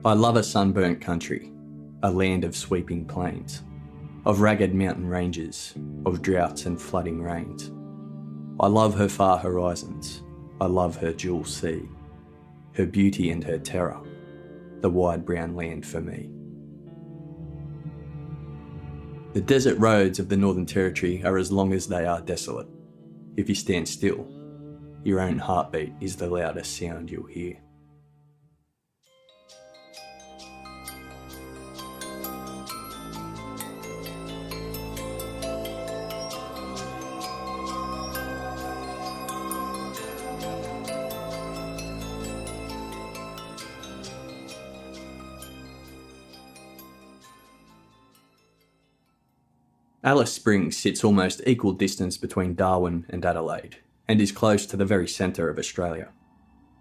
I love a sunburnt country, a land of sweeping plains, of ragged mountain ranges, of droughts and flooding rains. I love her far horizons, I love her jewel sea, her beauty and her terror, the wide brown land for me. The desert roads of the Northern Territory are as long as they are desolate. If you stand still, your own heartbeat is the loudest sound you'll hear. Alice Springs sits almost equal distance between Darwin and Adelaide, and is close to the very centre of Australia.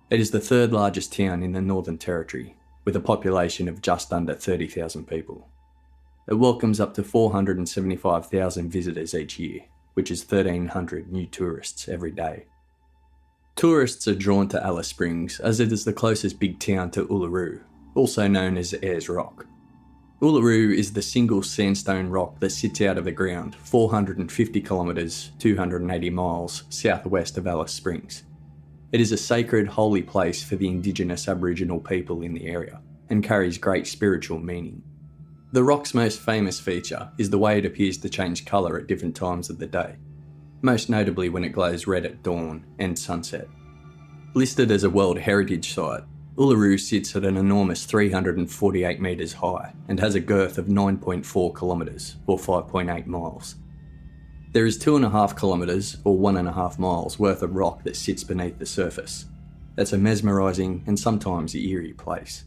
It is the third largest town in the Northern Territory, with a population of just under 30,000 people. It welcomes up to 475,000 visitors each year, which is 1,300 new tourists every day. Tourists are drawn to Alice Springs as it is the closest big town to Uluru, also known as Ayers Rock. Uluru is the single sandstone rock that sits out of the ground 450 kilometres, 280 miles southwest of Alice Springs. It is a sacred, holy place for the indigenous Aboriginal people in the area and carries great spiritual meaning. The rock's most famous feature is the way it appears to change colour at different times of the day, most notably when it glows red at dawn and sunset. Listed as a World Heritage Site, Uluru sits at an enormous 348 metres high and has a girth of 9.4 kilometres or 5.8 miles. There is 2.5 kilometres or 1.5 miles worth of rock that sits beneath the surface. That's a mesmerising and sometimes eerie place.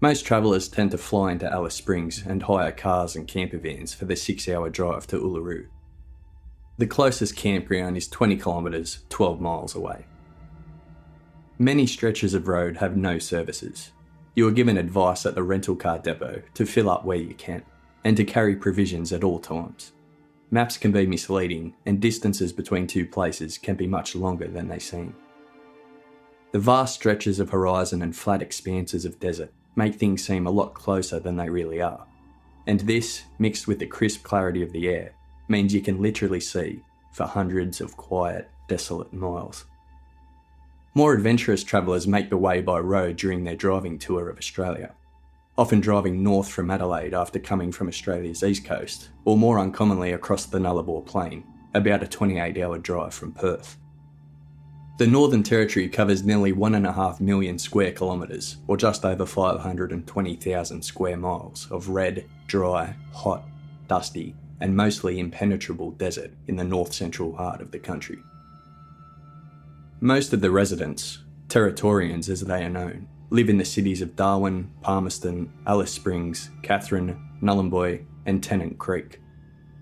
Most travellers tend to fly into Alice Springs and hire cars and camper vans for the 6-hour drive to Uluru. The closest campground is 20 kilometres, 12 miles away. Many stretches of road have no services. You are given advice at the rental car depot to fill up where you can, and to carry provisions at all times. Maps can be misleading, and distances between two places can be much longer than they seem. The vast stretches of horizon and flat expanses of desert make things seem a lot closer than they really are, and this, mixed with the crisp clarity of the air, means you can literally see for hundreds of quiet, desolate miles. More adventurous travellers make the way by road during their driving tour of Australia, often driving north from Adelaide after coming from Australia's east coast, or more uncommonly across the Nullarbor Plain, about a 28-hour drive from Perth. The Northern Territory covers nearly 1.5 million square kilometres, or just over 520,000 square miles of red, dry, hot, dusty, and mostly impenetrable desert in the north-central heart of the country. Most of the residents, Territorians as they are known, live in the cities of Darwin, Palmerston, Alice Springs, Katherine, Nhulunbuy and Tennant Creek,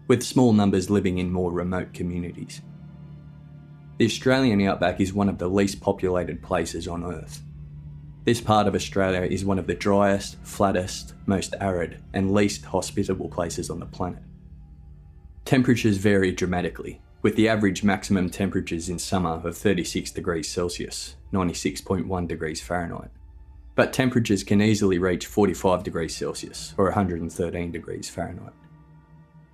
with small numbers living in more remote communities. The Australian outback is one of the least populated places on Earth. This part of Australia is one of the driest, flattest, most arid and least hospitable places on the planet. Temperatures vary dramatically, with the average maximum temperatures in summer of 36 degrees Celsius, 96.1 degrees Fahrenheit. But temperatures can easily reach 45 degrees Celsius, or 113 degrees Fahrenheit.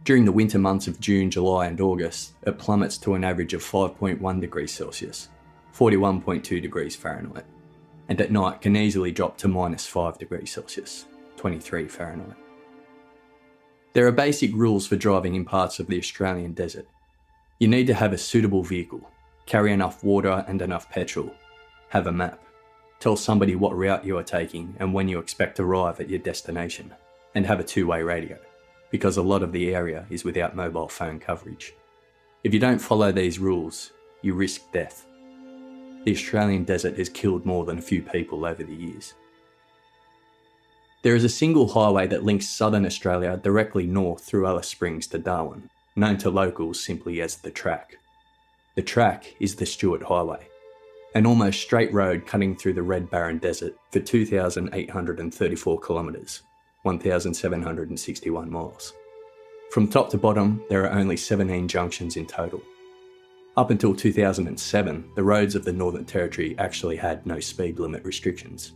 During the winter months of June, July and August, it plummets to an average of 5.1 degrees Celsius, 41.2 degrees Fahrenheit, and at night can easily drop to -5 degrees Celsius, 23 Fahrenheit. There are basic rules for driving in parts of the Australian desert. You need to have a suitable vehicle, carry enough water and enough petrol, have a map, tell somebody what route you are taking and when you expect to arrive at your destination, and have a two-way radio, because a lot of the area is without mobile phone coverage. If you don't follow these rules, you risk death. The Australian desert has killed more than a few people over the years. There is a single highway that links southern Australia directly north through Alice Springs to Darwin, known to locals simply as the Track. The Track is the Stuart Highway, an almost straight road cutting through the Red Barren Desert for 2,834 kilometres, 1,761 miles. From top to bottom, there are only 17 junctions in total. Up until 2007, the roads of the Northern Territory actually had no speed limit restrictions.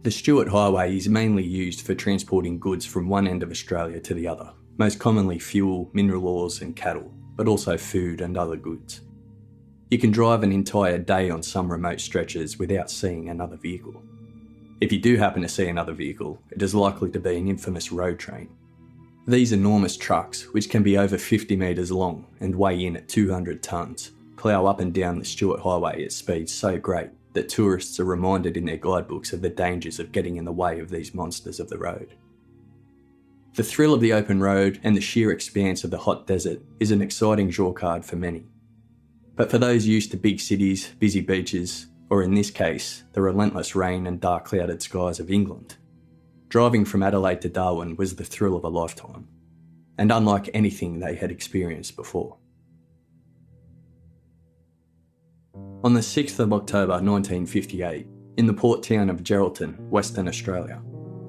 The Stuart Highway is mainly used for transporting goods from one end of Australia to the other, most commonly fuel, mineral ores and cattle, but also food and other goods. You can drive an entire day on some remote stretches without seeing another vehicle. If you do happen to see another vehicle, it is likely to be an infamous road train. These enormous trucks, which can be over 50 metres long and weigh in at 200 tonnes, plough up and down the Stuart Highway at speeds so great that tourists are reminded in their guidebooks of the dangers of getting in the way of these monsters of the road. The thrill of the open road and the sheer expanse of the hot desert is an exciting drawcard for many. But for those used to big cities, busy beaches, or in this case, the relentless rain and dark clouded skies of England, driving from Adelaide to Darwin was the thrill of a lifetime, and unlike anything they had experienced before. On the 6th of October 1958, in the port town of Geraldton, Western Australia,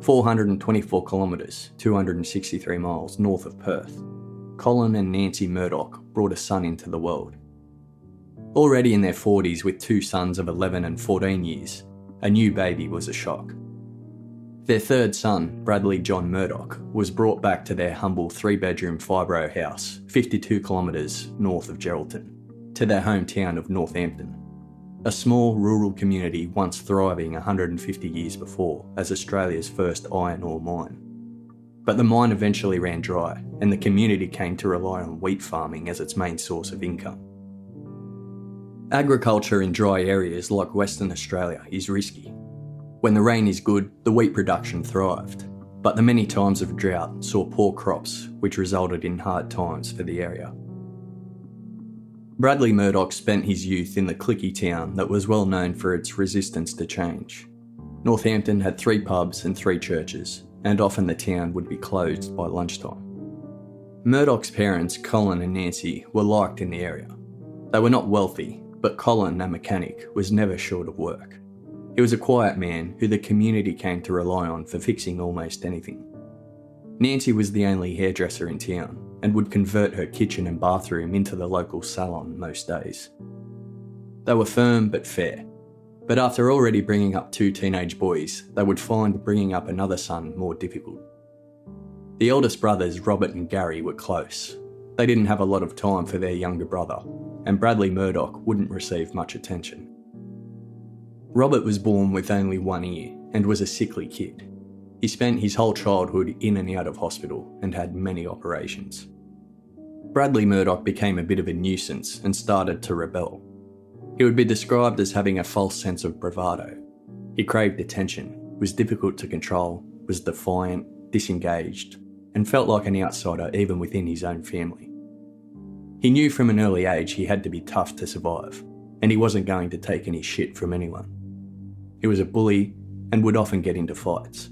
424 kilometres, 263 miles north of Perth, Colin and Nancy Murdoch brought a son into the world. Already in their 40s with two sons of 11 and 14 years, a new baby was a shock. Their third son, Bradley John Murdoch, was brought back to their humble 3-bedroom 5-row house, 52 kilometres north of Geraldton, to their hometown of Northampton, a small rural community once thriving 150 years before as Australia's first iron ore mine. But the mine eventually ran dry, and the community came to rely on wheat farming as its main source of income. Agriculture in dry areas like Western Australia is risky. When the rain is good, the wheat production thrived, but the many times of drought saw poor crops, which resulted in hard times for the area. Bradley Murdoch spent his youth in the cliquey town that was well known for its resistance to change. Northampton had 3 pubs and 3 churches, and often the town would be closed by lunchtime. Murdoch's parents, Colin and Nancy, were liked in the area. They were not wealthy, but Colin, a mechanic, was never short of work. He was a quiet man who the community came to rely on for fixing almost anything. Nancy was the only hairdresser in town and would convert her kitchen and bathroom into the local salon most days. They were firm but fair, but after already bringing up 2 teenage boys, they would find bringing up another son more difficult. The eldest brothers, Robert and Gary, were close. They didn't have a lot of time for their younger brother, and Bradley Murdoch wouldn't receive much attention. Robert was born with only one ear and was a sickly kid. He spent his whole childhood in and out of hospital and had many operations. Bradley Murdoch became a bit of a nuisance and started to rebel. He would be described as having a false sense of bravado. He craved attention, was difficult to control, was defiant, disengaged, and felt like an outsider even within his own family. He knew from an early age he had to be tough to survive, and he wasn't going to take any shit from anyone. He was a bully and would often get into fights.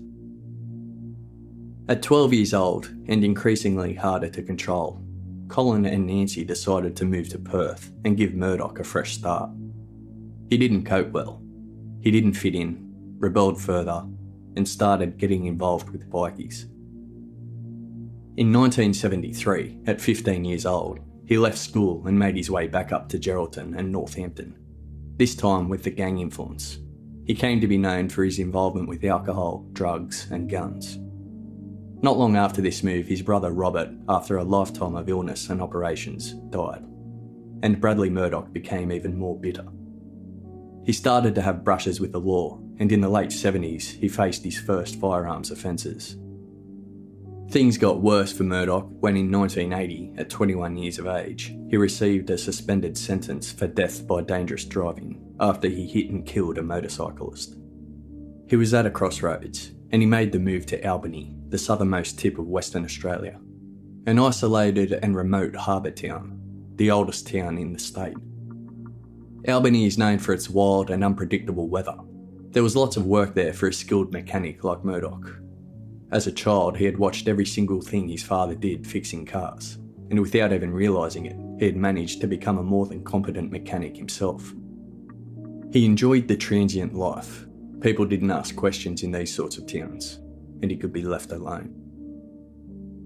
At 12 years old, and increasingly harder to control, Colin and Nancy decided to move to Perth and give Murdoch a fresh start. He didn't cope well. He didn't fit in, rebelled further, and started getting involved with bikies. In 1973, at 15 years old, he left school and made his way back up to Geraldton and Northampton, this time with the gang influence. He came to be known for his involvement with alcohol, drugs, and guns. Not long after this move, his brother Robert, after a lifetime of illness and operations, died, and Bradley Murdoch became even more bitter. He started to have brushes with the law, and in the late 70s, he faced his first firearms offences. Things got worse for Murdoch when in 1980, at 21 years of age, he received a suspended sentence for death by dangerous driving after he hit and killed a motorcyclist. He was at a crossroads, and he made the move to Albany, the southernmost tip of Western Australia, an isolated and remote harbour town, the oldest town in the state. Albany is known for its wild and unpredictable weather. There was lots of work there for a skilled mechanic like Murdoch. As a child, he had watched every single thing his father did fixing cars, and without even realising it, he had managed to become a more than competent mechanic himself. He enjoyed the transient life. People didn't ask questions in these sorts of towns, and he could be left alone.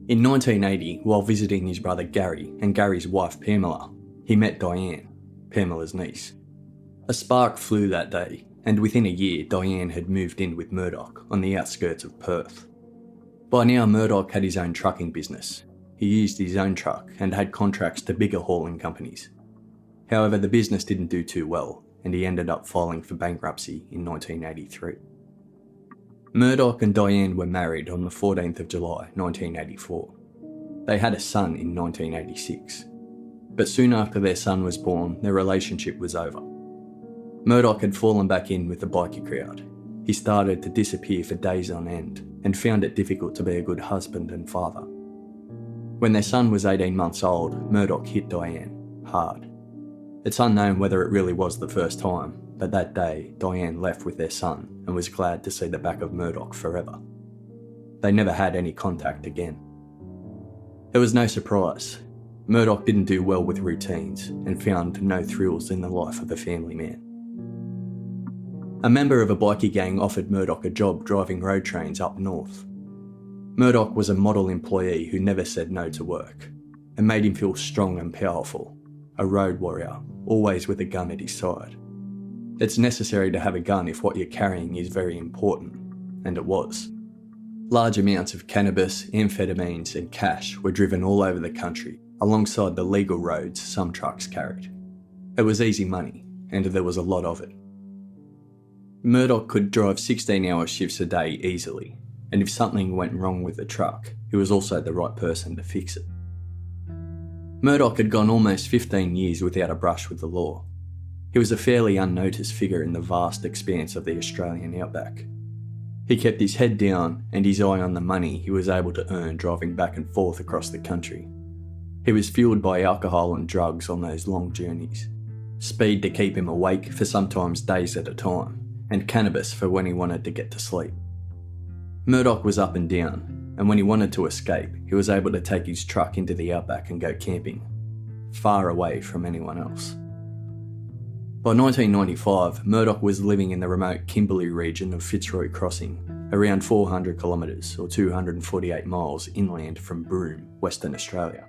In 1980, while visiting his brother Gary and Gary's wife Pamela, he met Diane, Pamela's niece. A spark flew that day, and within a year Diane had moved in with Murdoch on the outskirts of Perth. By now Murdoch had his own trucking business. He used his own truck and had contracts to bigger hauling companies. However, the business didn't do too well, and he ended up filing for bankruptcy in 1983. Murdoch and Diane were married on the 14th of July 1984. They had a son in 1986. But soon after their son was born, their relationship was over. Murdoch had fallen back in with the bikie crowd. He started to disappear for days on end and found it difficult to be a good husband and father. When their son was 18 months old, Murdoch hit Diane hard. It's unknown whether it really was the first time, but that day Diane left with their son and was glad to see the back of Murdoch forever. They never had any contact again. It was no surprise. Murdoch didn't do well with routines and found no thrills in the life of a family man. A member of a bikie gang offered Murdoch a job driving road trains up north. Murdoch was a model employee who never said no to work and made him feel strong and powerful, a road warrior, always with a gun at his side. It's necessary to have a gun if what you're carrying is very important, and it was. Large amounts of cannabis, amphetamines and cash were driven all over the country, alongside the legal roads some trucks carried. It was easy money, and there was a lot of it. Murdoch could drive 16-hour shifts a day easily, and if something went wrong with the truck, he was also the right person to fix it. Murdoch had gone almost 15 years without a brush with the law. He was a fairly unnoticed figure in the vast expanse of the Australian outback. He kept his head down and his eye on the money he was able to earn driving back and forth across the country. He was fueled by alcohol and drugs on those long journeys, speed to keep him awake for sometimes days at a time, and cannabis for when he wanted to get to sleep. Murdoch was up and down, and when he wanted to escape, he was able to take his truck into the outback and go camping, far away from anyone else. By 1995, Murdoch was living in the remote Kimberley region of Fitzroy Crossing, around 400 kilometres or 248 miles inland from Broome, Western Australia.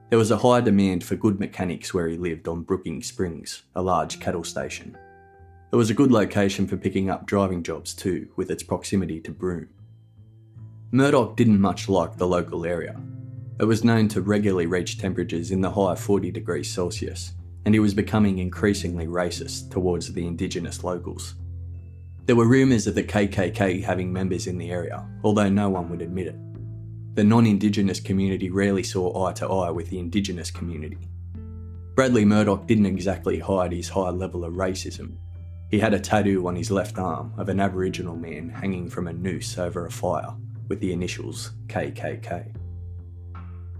There was a high demand for good mechanics where he lived on Brookings Springs, a large cattle station. It was a good location for picking up driving jobs too, with its proximity to Broome. Murdoch didn't much like the local area. It was known to regularly reach temperatures in the high 40 degrees Celsius, and he was becoming increasingly racist towards the Indigenous locals. There were rumours of the KKK having members in the area, although no one would admit it. The non-Indigenous community rarely saw eye to eye with the Indigenous community. Bradley Murdoch didn't exactly hide his high level of racism. He had a tattoo on his left arm of an Aboriginal man hanging from a noose over a fire with the initials KKK.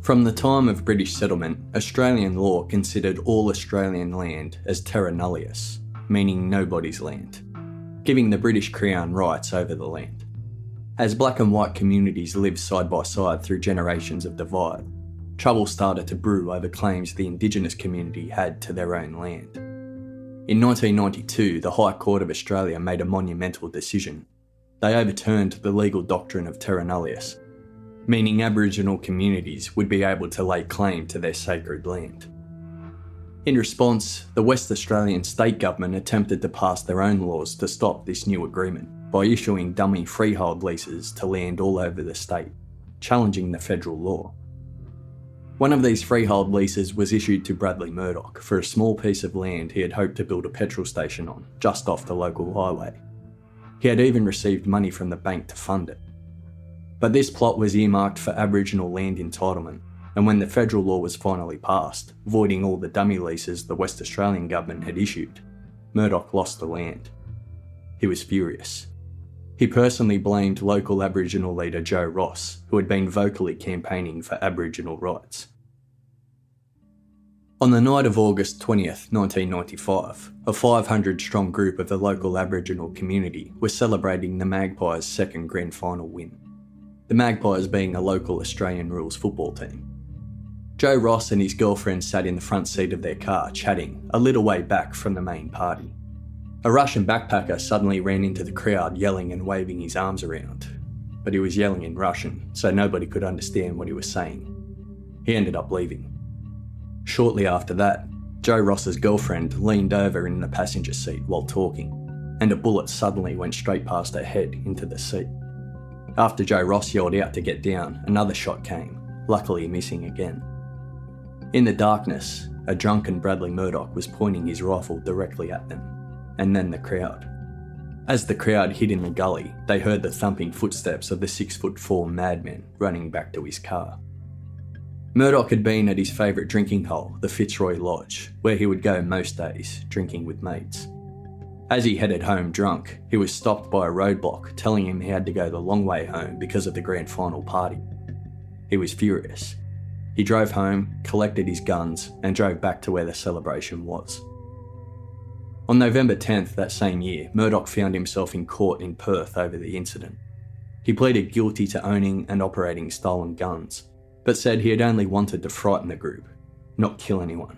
From the time of British settlement, Australian law considered all Australian land as terra nullius, meaning nobody's land, giving the British Crown rights over the land. As black and white communities lived side by side through generations of divide, trouble started to brew over claims the Indigenous community had to their own land. In 1992, the High Court of Australia made a monumental decision. They overturned the legal doctrine of terra nullius, meaning Aboriginal communities would be able to lay claim to their sacred land. In response, the West Australian state government attempted to pass their own laws to stop this new agreement by issuing dummy freehold leases to land all over the state, challenging the federal law. One of these freehold leases was issued to Bradley Murdoch for a small piece of land he had hoped to build a petrol station on, just off the local highway. He had even received money from the bank to fund it. But this plot was earmarked for Aboriginal land entitlement, and when the federal law was finally passed, voiding all the dummy leases the West Australian government had issued, Murdoch lost the land. He was furious. He personally blamed local Aboriginal leader Joe Ross, who had been vocally campaigning for Aboriginal rights. On the night of August 20th, 1995, a 500-strong group of the local Aboriginal community was celebrating the Magpies' second grand final win. The Magpies being a local Australian rules football team. Joe Ross and his girlfriend sat in the front seat of their car chatting, a little way back from the main party. A Russian backpacker suddenly ran into the crowd yelling and waving his arms around, but he was yelling in Russian, so nobody could understand what he was saying. He ended up leaving. Shortly after that, Joe Ross's girlfriend leaned over in the passenger seat while talking, and a bullet suddenly went straight past her head into the seat. After Joe Ross yelled out to get down, another shot came, luckily missing again. In the darkness, a drunken Bradley Murdoch was pointing his rifle directly at them, and then the crowd. As the crowd hid in the gully, they heard the thumping footsteps of the 6'4" madman running back to his car. Murdoch had been at his favourite drinking hole, the Fitzroy Lodge, where he would go most days, drinking with mates. As he headed home drunk, he was stopped by a roadblock telling him he had to go the long way home because of the grand final party. He was furious. He drove home, collected his guns, and drove back to where the celebration was. On November 10th that same year, Murdoch found himself in court in Perth over the incident. He pleaded guilty to owning and operating stolen guns, but said he had only wanted to frighten the group, not kill anyone.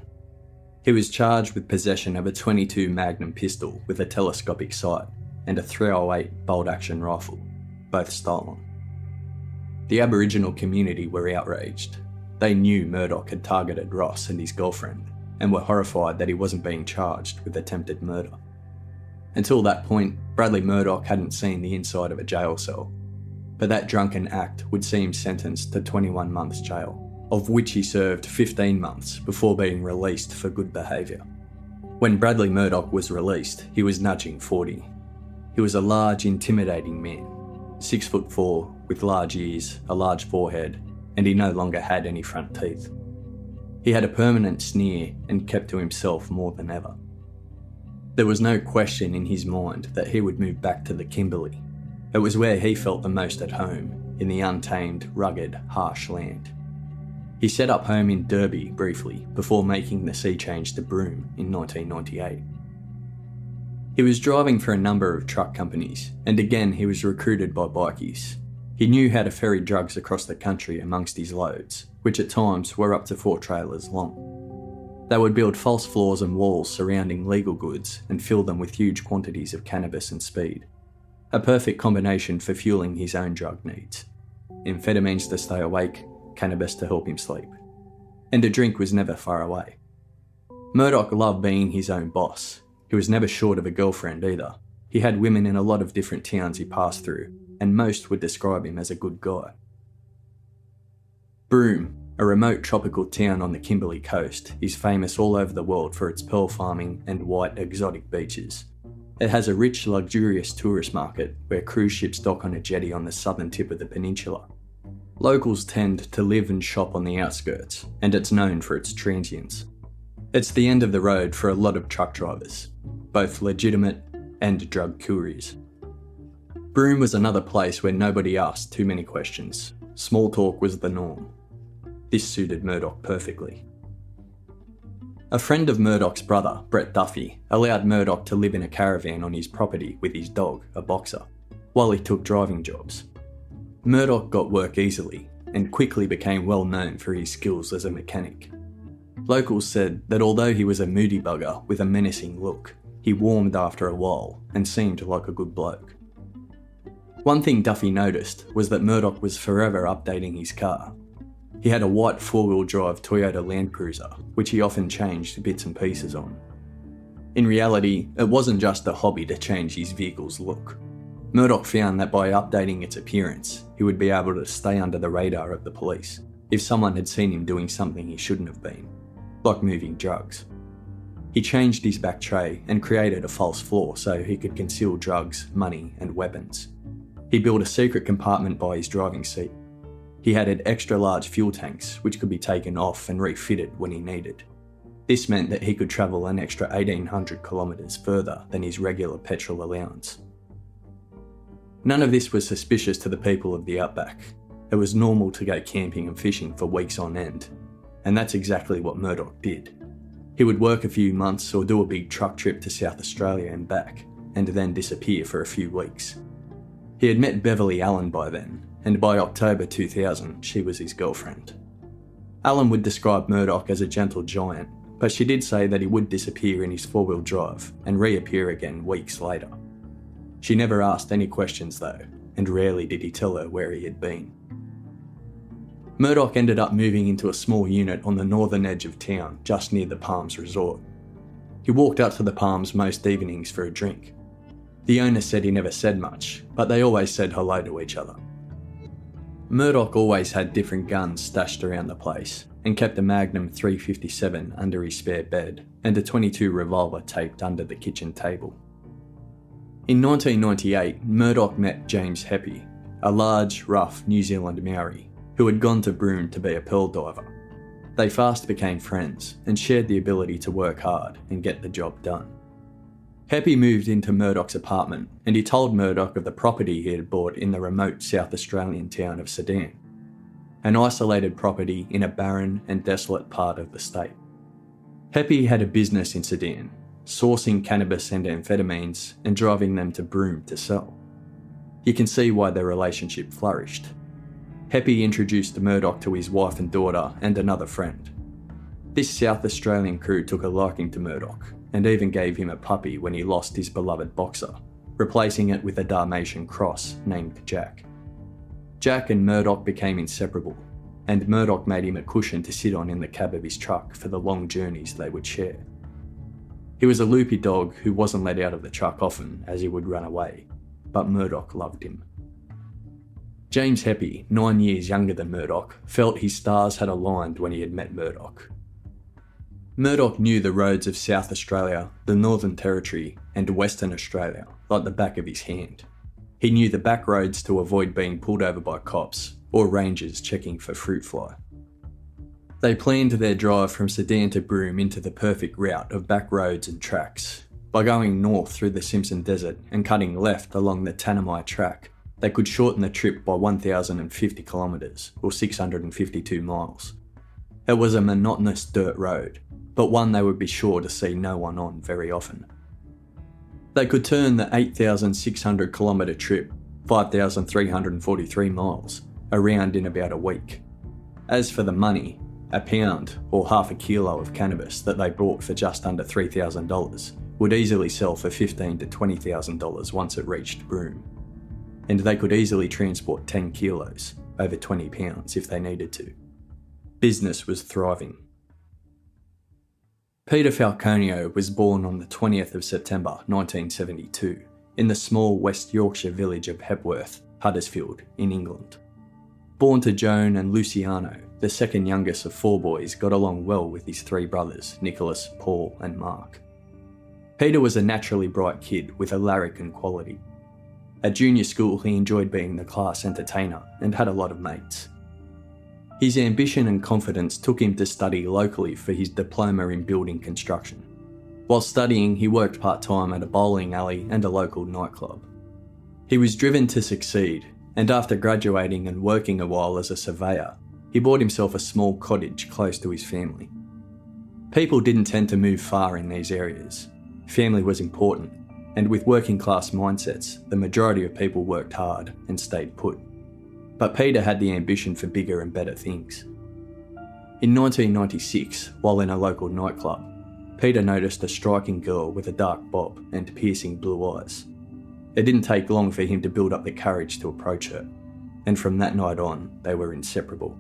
He was charged with possession of a .22 Magnum pistol with a telescopic sight and a .308 bolt-action rifle, both stolen. The Aboriginal community were outraged. They knew Murdoch had targeted Ross and his girlfriend, and were horrified that he wasn't being charged with attempted murder. Until that point, Bradley Murdoch hadn't seen the inside of a jail cell, but that drunken act would see him sentenced to 21 months jail, of which he served 15 months before being released for good behaviour. When Bradley Murdoch was released, he was nudging 40. He was a large, intimidating man, 6'4", with large ears, a large forehead, and he no longer had any front teeth. He had a permanent sneer and kept to himself more than ever. There was no question in his mind that he would move back to the Kimberley. It was where he felt the most at home, in the untamed, rugged, harsh land. He set up home in Derby briefly before making the sea change to Broome in 1998. He was driving for a number of truck companies, and again he was recruited by bikies. He knew how to ferry drugs across the country amongst his loads, which at times were up to 4 trailers long. They would build false floors and walls surrounding legal goods and fill them with huge quantities of cannabis and speed. A perfect combination for fueling his own drug needs. Amphetamines to stay awake, cannabis to help him sleep. And a drink was never far away. Murdoch loved being his own boss. He was never short of a girlfriend either. He had women in a lot of different towns he passed through, and most would describe him as a good guy. Broome, a remote tropical town on the Kimberley coast, is famous all over the world for its pearl farming and white exotic beaches. It has a rich, luxurious tourist market where cruise ships dock on a jetty on the southern tip of the peninsula. Locals tend to live and shop on the outskirts, and it's known for its transients. It's the end of the road for a lot of truck drivers, both legitimate and drug couriers. Broome was another place where nobody asked too many questions. Small talk was the norm. This suited Murdoch perfectly. A friend of Murdoch's brother, Brett Duffy, allowed Murdoch to live in a caravan on his property with his dog, a boxer, while he took driving jobs. Murdoch got work easily and quickly became well known for his skills as a mechanic. Locals said that although he was a moody bugger with a menacing look, he warmed after a while and seemed like a good bloke. One thing Duffy noticed was that Murdoch was forever updating his car. He had a white 4-wheel drive Toyota Land Cruiser, which he often changed bits and pieces on. In reality, it wasn't just a hobby to change his vehicle's look. Murdoch found that by updating its appearance, he would be able to stay under the radar of the police if someone had seen him doing something he shouldn't have been, like moving drugs. He changed his back tray and created a false floor so he could conceal drugs, money, and weapons. He built a secret compartment by his driving seat. He added extra large fuel tanks which could be taken off and refitted when he needed. This meant that he could travel an extra 1,800 kilometres further than his regular petrol allowance. None of this was suspicious to the people of the outback. It was normal to go camping and fishing for weeks on end, and that's exactly what Murdoch did. He would work a few months or do a big truck trip to South Australia and back, and then disappear for a few weeks. He had met Beverly Allen by then, and by October 2000, she was his girlfriend. Allen would describe Murdoch as a gentle giant, but she did say that he would disappear in his 4-wheel drive and reappear again weeks later. She never asked any questions though, and rarely did he tell her where he had been. Murdoch ended up moving into a small unit on the northern edge of town, just near the Palms Resort. He walked out to the Palms most evenings for a drink. The owner said he never said much, but they always said hello to each other. Murdoch always had different guns stashed around the place, and kept a Magnum 357 under his spare bed and a .22 revolver taped under the kitchen table. In 1998, Murdoch met James Heppy, a large, rough New Zealand Maori who had gone to Broome to be a pearl diver. They fast became friends and shared the ability to work hard and get the job done. Heppy moved into Murdoch's apartment and he told Murdoch of the property he had bought in the remote South Australian town of Sedan, an isolated property in a barren and desolate part of the state. Heppy had a business in Sedan, sourcing cannabis and amphetamines and driving them to Broome to sell. You can see why their relationship flourished. Heppy introduced Murdoch to his wife and daughter and another friend. This South Australian crew took a liking to Murdoch and even gave him a puppy when he lost his beloved boxer, replacing it with a Dalmatian cross named Jack. Jack and Murdoch became inseparable, and Murdoch made him a cushion to sit on in the cab of his truck for the long journeys they would share. He was a loopy dog who wasn't let out of the truck often as he would run away, but Murdoch loved him. James Heppy, 9 years younger than Murdoch, felt his stars had aligned when he had met Murdoch. Murdoch knew the roads of South Australia, the Northern Territory, and Western Australia like the back of his hand. He knew the back roads to avoid being pulled over by cops or rangers checking for fruit fly. They planned their drive from Sedan to Broome into the perfect route of back roads and tracks. By going north through the Simpson Desert and cutting left along the Tanami track, they could shorten the trip by 1,050 kilometres or 652 miles. It was a monotonous dirt road, but one they would be sure to see no one on very often. They could turn the 8,600 kilometre trip, 5,343 miles, around in about a week. As for the money, a pound or half a kilo of cannabis that they bought for just under $3,000 would easily sell for $15,000 to $20,000 once it reached Broome. And they could easily transport 10 kilos, over 20 pounds if they needed to. Business was thriving. Peter Falconio was born on the 20th of September 1972 in the small West Yorkshire village of Hepworth, Huddersfield, in England. Born to Joan and Luciano, the second youngest of 4 boys got along well with his 3 brothers, Nicholas, Paul and Mark. Peter was a naturally bright kid with a larrikin quality. At junior school he enjoyed being the class entertainer and had a lot of mates. His ambition and confidence took him to study locally for his diploma in building construction. While studying, he worked part-time at a bowling alley and a local nightclub. He was driven to succeed, and after graduating and working a while as a surveyor, he bought himself a small cottage close to his family. People didn't tend to move far in these areas. Family was important, and with working class mindsets, the majority of people worked hard and stayed put. But Peter had the ambition for bigger and better things. In 1996, while in a local nightclub, Peter noticed a striking girl with a dark bob and piercing blue eyes. It didn't take long for him to build up the courage to approach her, and from that night on, they were inseparable.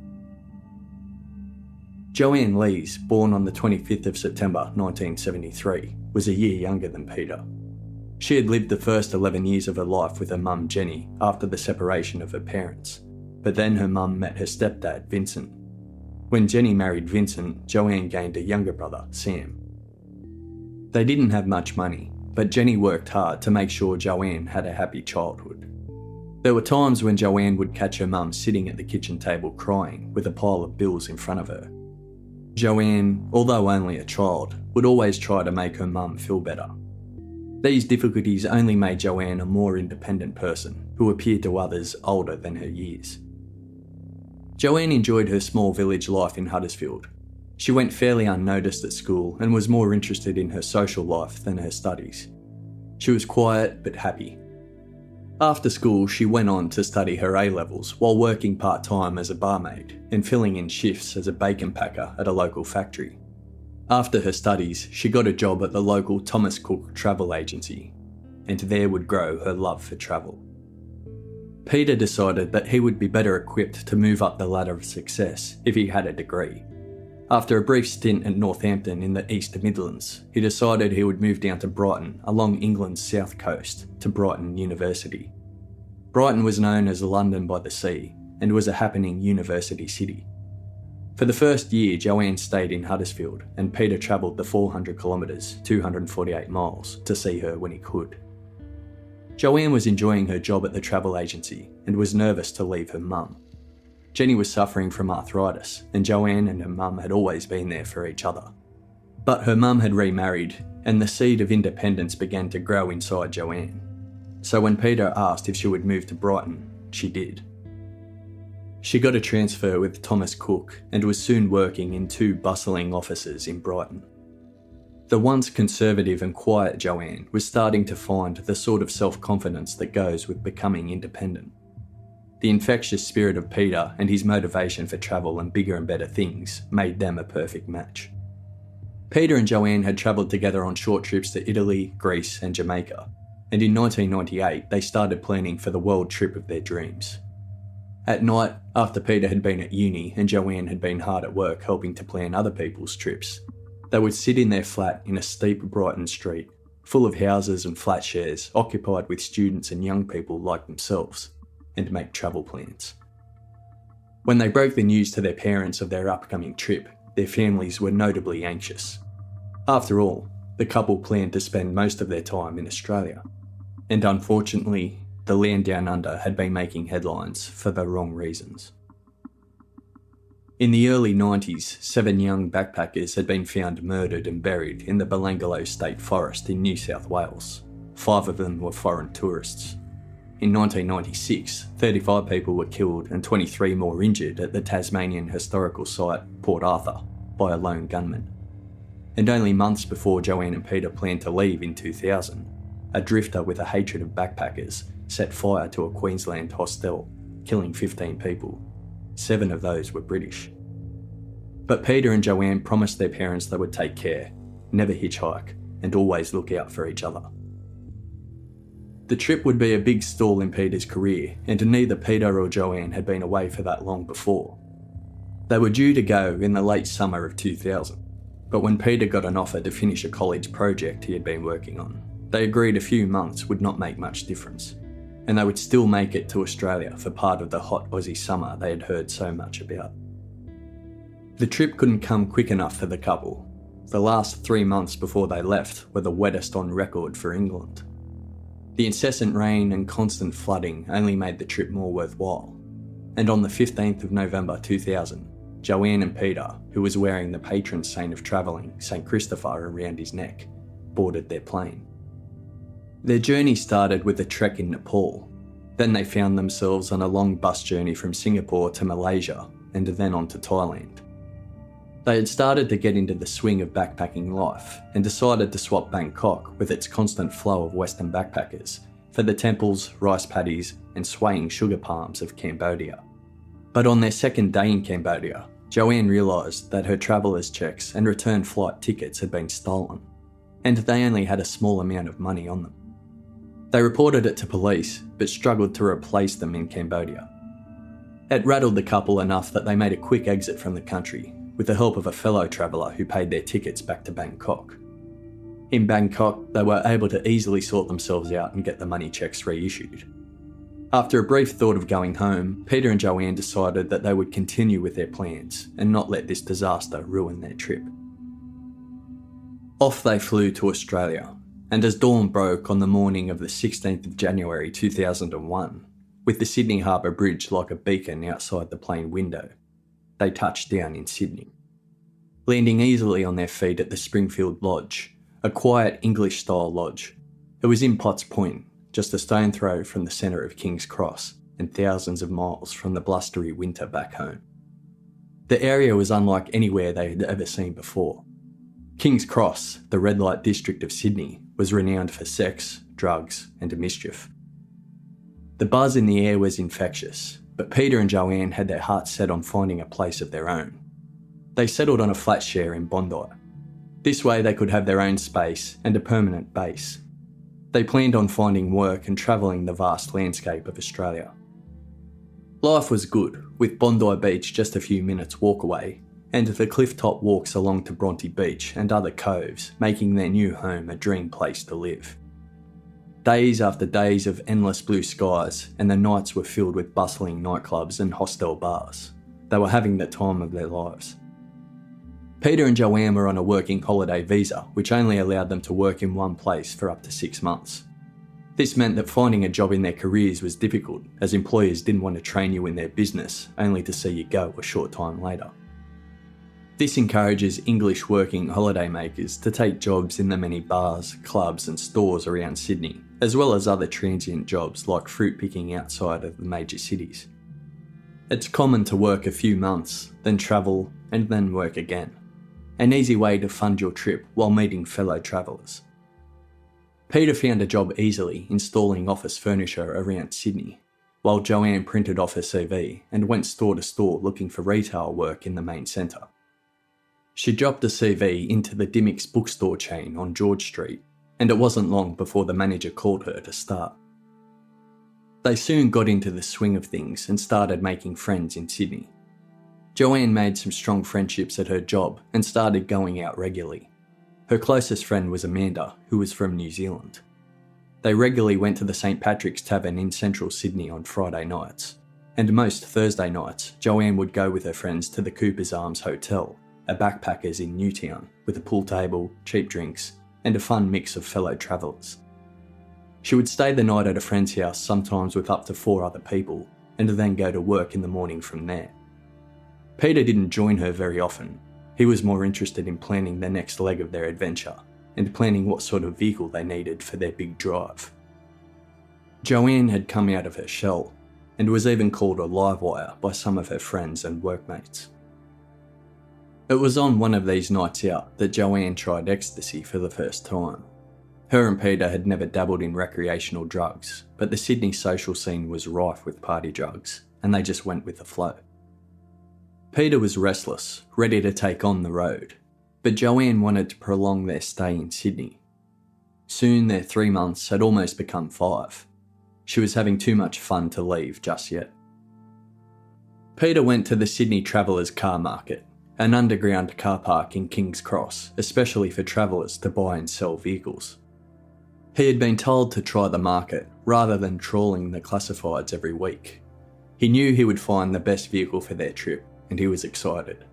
Joanne Lees, born on the 25th of September 1973, was a year younger than Peter. She had lived the first 11 years of her life with her mum Jenny after the separation of her parents, but then her mum met her stepdad Vincent. When Jenny married Vincent, Joanne gained a younger brother, Sam. They didn't have much money, but Jenny worked hard to make sure Joanne had a happy childhood. There were times when Joanne would catch her mum sitting at the kitchen table crying with a pile of bills in front of her. Joanne, although only a child, would always try to make her mum feel better. These difficulties only made Joanne a more independent person who appeared to others older than her years. Joanne enjoyed her small village life in Huddersfield. She went fairly unnoticed at school and was more interested in her social life than her studies. She was quiet but happy. After school, she went on to study her A-levels while working part-time as a barmaid and filling in shifts as a bacon packer at a local factory. After her studies, she got a job at the local Thomas Cook travel agency, and there would grow her love for travel. Peter decided that he would be better equipped to move up the ladder of success if he had a degree. After a brief stint at Northampton in the East Midlands, he decided he would move down to Brighton along England's south coast to Brighton University. Brighton was known as London by the Sea and was a happening university city. For the first year, Joanne stayed in Huddersfield and Peter travelled the 400 kilometres, 248 miles, to see her when he could. Joanne was enjoying her job at the travel agency and was nervous to leave her mum. Jenny was suffering from arthritis and Joanne and her mum had always been there for each other. But her mum had remarried and the seed of independence began to grow inside Joanne. So when Peter asked if she would move to Brighton, she did. She got a transfer with Thomas Cook and was soon working in 2 bustling offices in Brighton. The once conservative and quiet Joanne was starting to find the sort of self-confidence that goes with becoming independent. The infectious spirit of Peter and his motivation for travel and bigger and better things made them a perfect match. Peter and Joanne had travelled together on short trips to Italy, Greece and Jamaica, and in 1998 they started planning for the world trip of their dreams. At night, after Peter had been at uni and Joanne had been hard at work helping to plan other people's trips, they would sit in their flat in a steep Brighton street, full of houses and flat shares occupied with students and young people like themselves, and make travel plans. When they broke the news to their parents of their upcoming trip, their families were notably anxious. After all, the couple planned to spend most of their time in Australia, and unfortunately, the land down under had been making headlines for the wrong reasons. In the early 90s, 7 young backpackers had been found murdered and buried in the Belangolo State Forest in New South Wales. 5 of them were foreign tourists. In 1996, 35 people were killed and 23 more injured at the Tasmanian historical site Port Arthur by a lone gunman. And only months before Joanne and Peter planned to leave in 2000, a drifter with a hatred of backpackers set fire to a Queensland hostel, killing 15 people. 7 of those were British. But Peter and Joanne promised their parents they would take care, never hitchhike, and always look out for each other. The trip would be a big stall in Peter's career, and neither Peter or Joanne had been away for that long before. They were due to go in the late summer of 2000, but when Peter got an offer to finish a college project he had been working on, they agreed a few months would not make much difference, and they would still make it to Australia for part of the hot Aussie summer they had heard so much about. The trip couldn't come quick enough for the couple. The last 3 months before they left were the wettest on record for England. The incessant rain and constant flooding only made the trip more worthwhile, and on the 15th of November 2000, Joanne and Peter, who was wearing the patron saint of travelling, St Christopher, around his neck, boarded their plane. Their journey started with a trek in Nepal. Then they found themselves on a long bus journey from Singapore to Malaysia and then on to Thailand. They had started to get into the swing of backpacking life and decided to swap Bangkok with its constant flow of Western backpackers for the temples, rice paddies and swaying sugar palms of Cambodia. But on their second day in Cambodia, Joanne realised that her traveller's checks and return flight tickets had been stolen, and they only had a small amount of money on them. They reported it to police, but struggled to replace them in Cambodia. It rattled the couple enough that they made a quick exit from the country, with the help of a fellow traveller who paid their tickets back to Bangkok. In Bangkok, they were able to easily sort themselves out and get the money checks reissued. After a brief thought of going home, Peter and Joanne decided that they would continue with their plans and not let this disaster ruin their trip. Off they flew to Australia, and as dawn broke on the morning of the 16th of January 2001, with the Sydney Harbour Bridge like a beacon outside the plane window, they touched down in Sydney. Landing easily on their feet at the Springfield Lodge, a quiet English-style lodge. It was in Potts Point, just a stone throw from the centre of King's Cross and thousands of miles from the blustery winter back home. The area was unlike anywhere they had ever seen before. King's Cross, the red light district of Sydney, was renowned for sex, drugs and mischief. The buzz in the air was infectious, but Peter and Joanne had their hearts set on finding a place of their own. They settled on a flat share in Bondi. This way they could have their own space and a permanent base. They planned on finding work and travelling the vast landscape of Australia. Life was good, with Bondi Beach just a few minutes walk away, and the cliff-top walks along to Bronte Beach and other coves, making their new home a dream place to live. Days after days of endless blue skies, and the nights were filled with bustling nightclubs and hostel bars. They were having the time of their lives. Peter and Joanne were on a working holiday visa, which only allowed them to work in one place for up to 6 months. This meant that finding a job in their careers was difficult, as employers didn't want to train you in their business, only to see you go a short time later. This encourages English working holidaymakers to take jobs in the many bars, clubs and stores around Sydney, as well as other transient jobs like fruit picking outside of the major cities. It's common to work a few months, then travel, and then work again. An easy way to fund your trip while meeting fellow travellers. Peter found a job easily installing office furniture around Sydney, while Joanne printed off her CV and went store to store looking for retail work in the main centre. She dropped a CV into the Dimmick's bookstore chain on George Street, and it wasn't long before the manager called her to start. They soon got into the swing of things and started making friends in Sydney. Joanne made some strong friendships at her job and started going out regularly. Her closest friend was Amanda, who was from New Zealand. They regularly went to the St. Patrick's Tavern in central Sydney on Friday nights, and most Thursday nights Joanne would go with her friends to the Cooper's Arms Hotel, a backpackers in Newtown, with a pool table, cheap drinks, and a fun mix of fellow travellers. She would stay the night at a friend's house, sometimes with up to 4 other people, and then go to work in the morning from there. Peter didn't join her very often. He was more interested in planning the next leg of their adventure, and planning what sort of vehicle they needed for their big drive. Joanne had come out of her shell, and was even called a livewire by some of her friends and workmates. It was on one of these nights out that Joanne tried ecstasy for the first time. Her and Peter had never dabbled in recreational drugs, but the Sydney social scene was rife with party drugs, and they just went with the flow. Peter was restless, ready to take on the road, but Joanne wanted to prolong their stay in Sydney. Soon their 3 months had almost become 5. She was having too much fun to leave just yet. Peter went to the Sydney Travellers Car Market, an underground car park in King's Cross, especially for travellers to buy and sell vehicles. He had been told to try the market rather than trawling the classifieds every week. He knew he would find the best vehicle for their trip, and he was excited.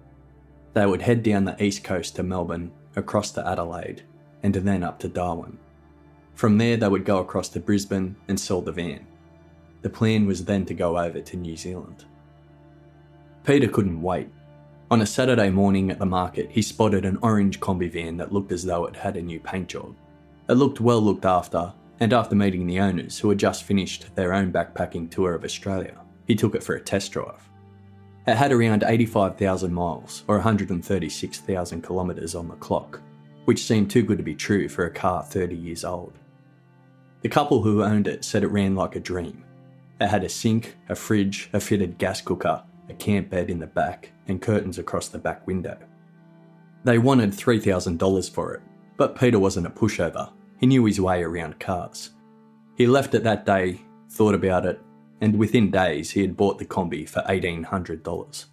They would head down the east coast to Melbourne, across to Adelaide, and then up to Darwin. From there they would go across to Brisbane and sell the van. The plan was then to go over to New Zealand. Peter couldn't wait. On a Saturday morning at the market, he spotted an orange combi van that looked as though it had a new paint job. It looked well looked after, and after meeting the owners, who had just finished their own backpacking tour of Australia, he took it for a test drive. It had around 85,000 miles, or 136,000 kilometres on the clock, which seemed too good to be true for a car 30 years old. The couple who owned it said it ran like a dream. It had a sink, a fridge, a fitted gas cooker, a camp bed in the back, and curtains across the back window. They wanted $3,000 for it, but Peter wasn't a pushover. He knew his way around cars. He left it that day, thought about it, and within days he had bought the combi for $1,800.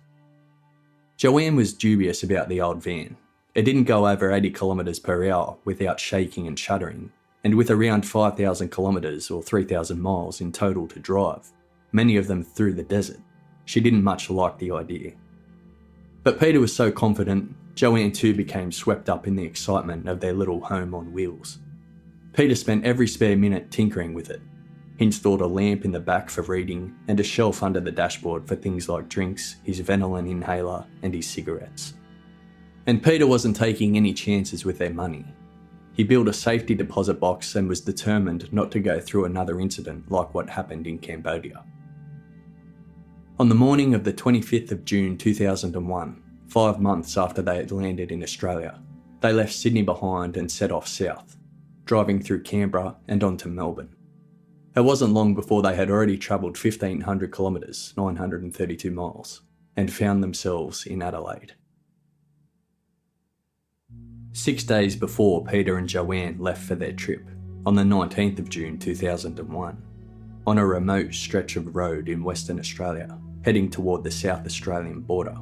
Joanne was dubious about the old van. It didn't go over 80 kilometres per hour without shaking and shuddering, and with around 5,000 kilometres or 3,000 miles in total to drive, many of them through the desert, she didn't much like the idea. But Peter was so confident, Joanne too became swept up in the excitement of their little home on wheels. Peter spent every spare minute tinkering with it. He installed a lamp in the back for reading and a shelf under the dashboard for things like drinks, his Venolin inhaler and his cigarettes. And Peter wasn't taking any chances with their money. He built a safety deposit box and was determined not to go through another incident like what happened in Cambodia. On the morning of the 25th of June 2001, 5 months after they had landed in Australia, they left Sydney behind and set off south, driving through Canberra and on to Melbourne. It wasn't long before they had already travelled 1,500 kilometres, 932 miles, and found themselves in Adelaide. 6 days before Peter and Joanne left for their trip, on the 19th of June 2001, on a remote stretch of road in Western Australia, heading toward the South Australian border,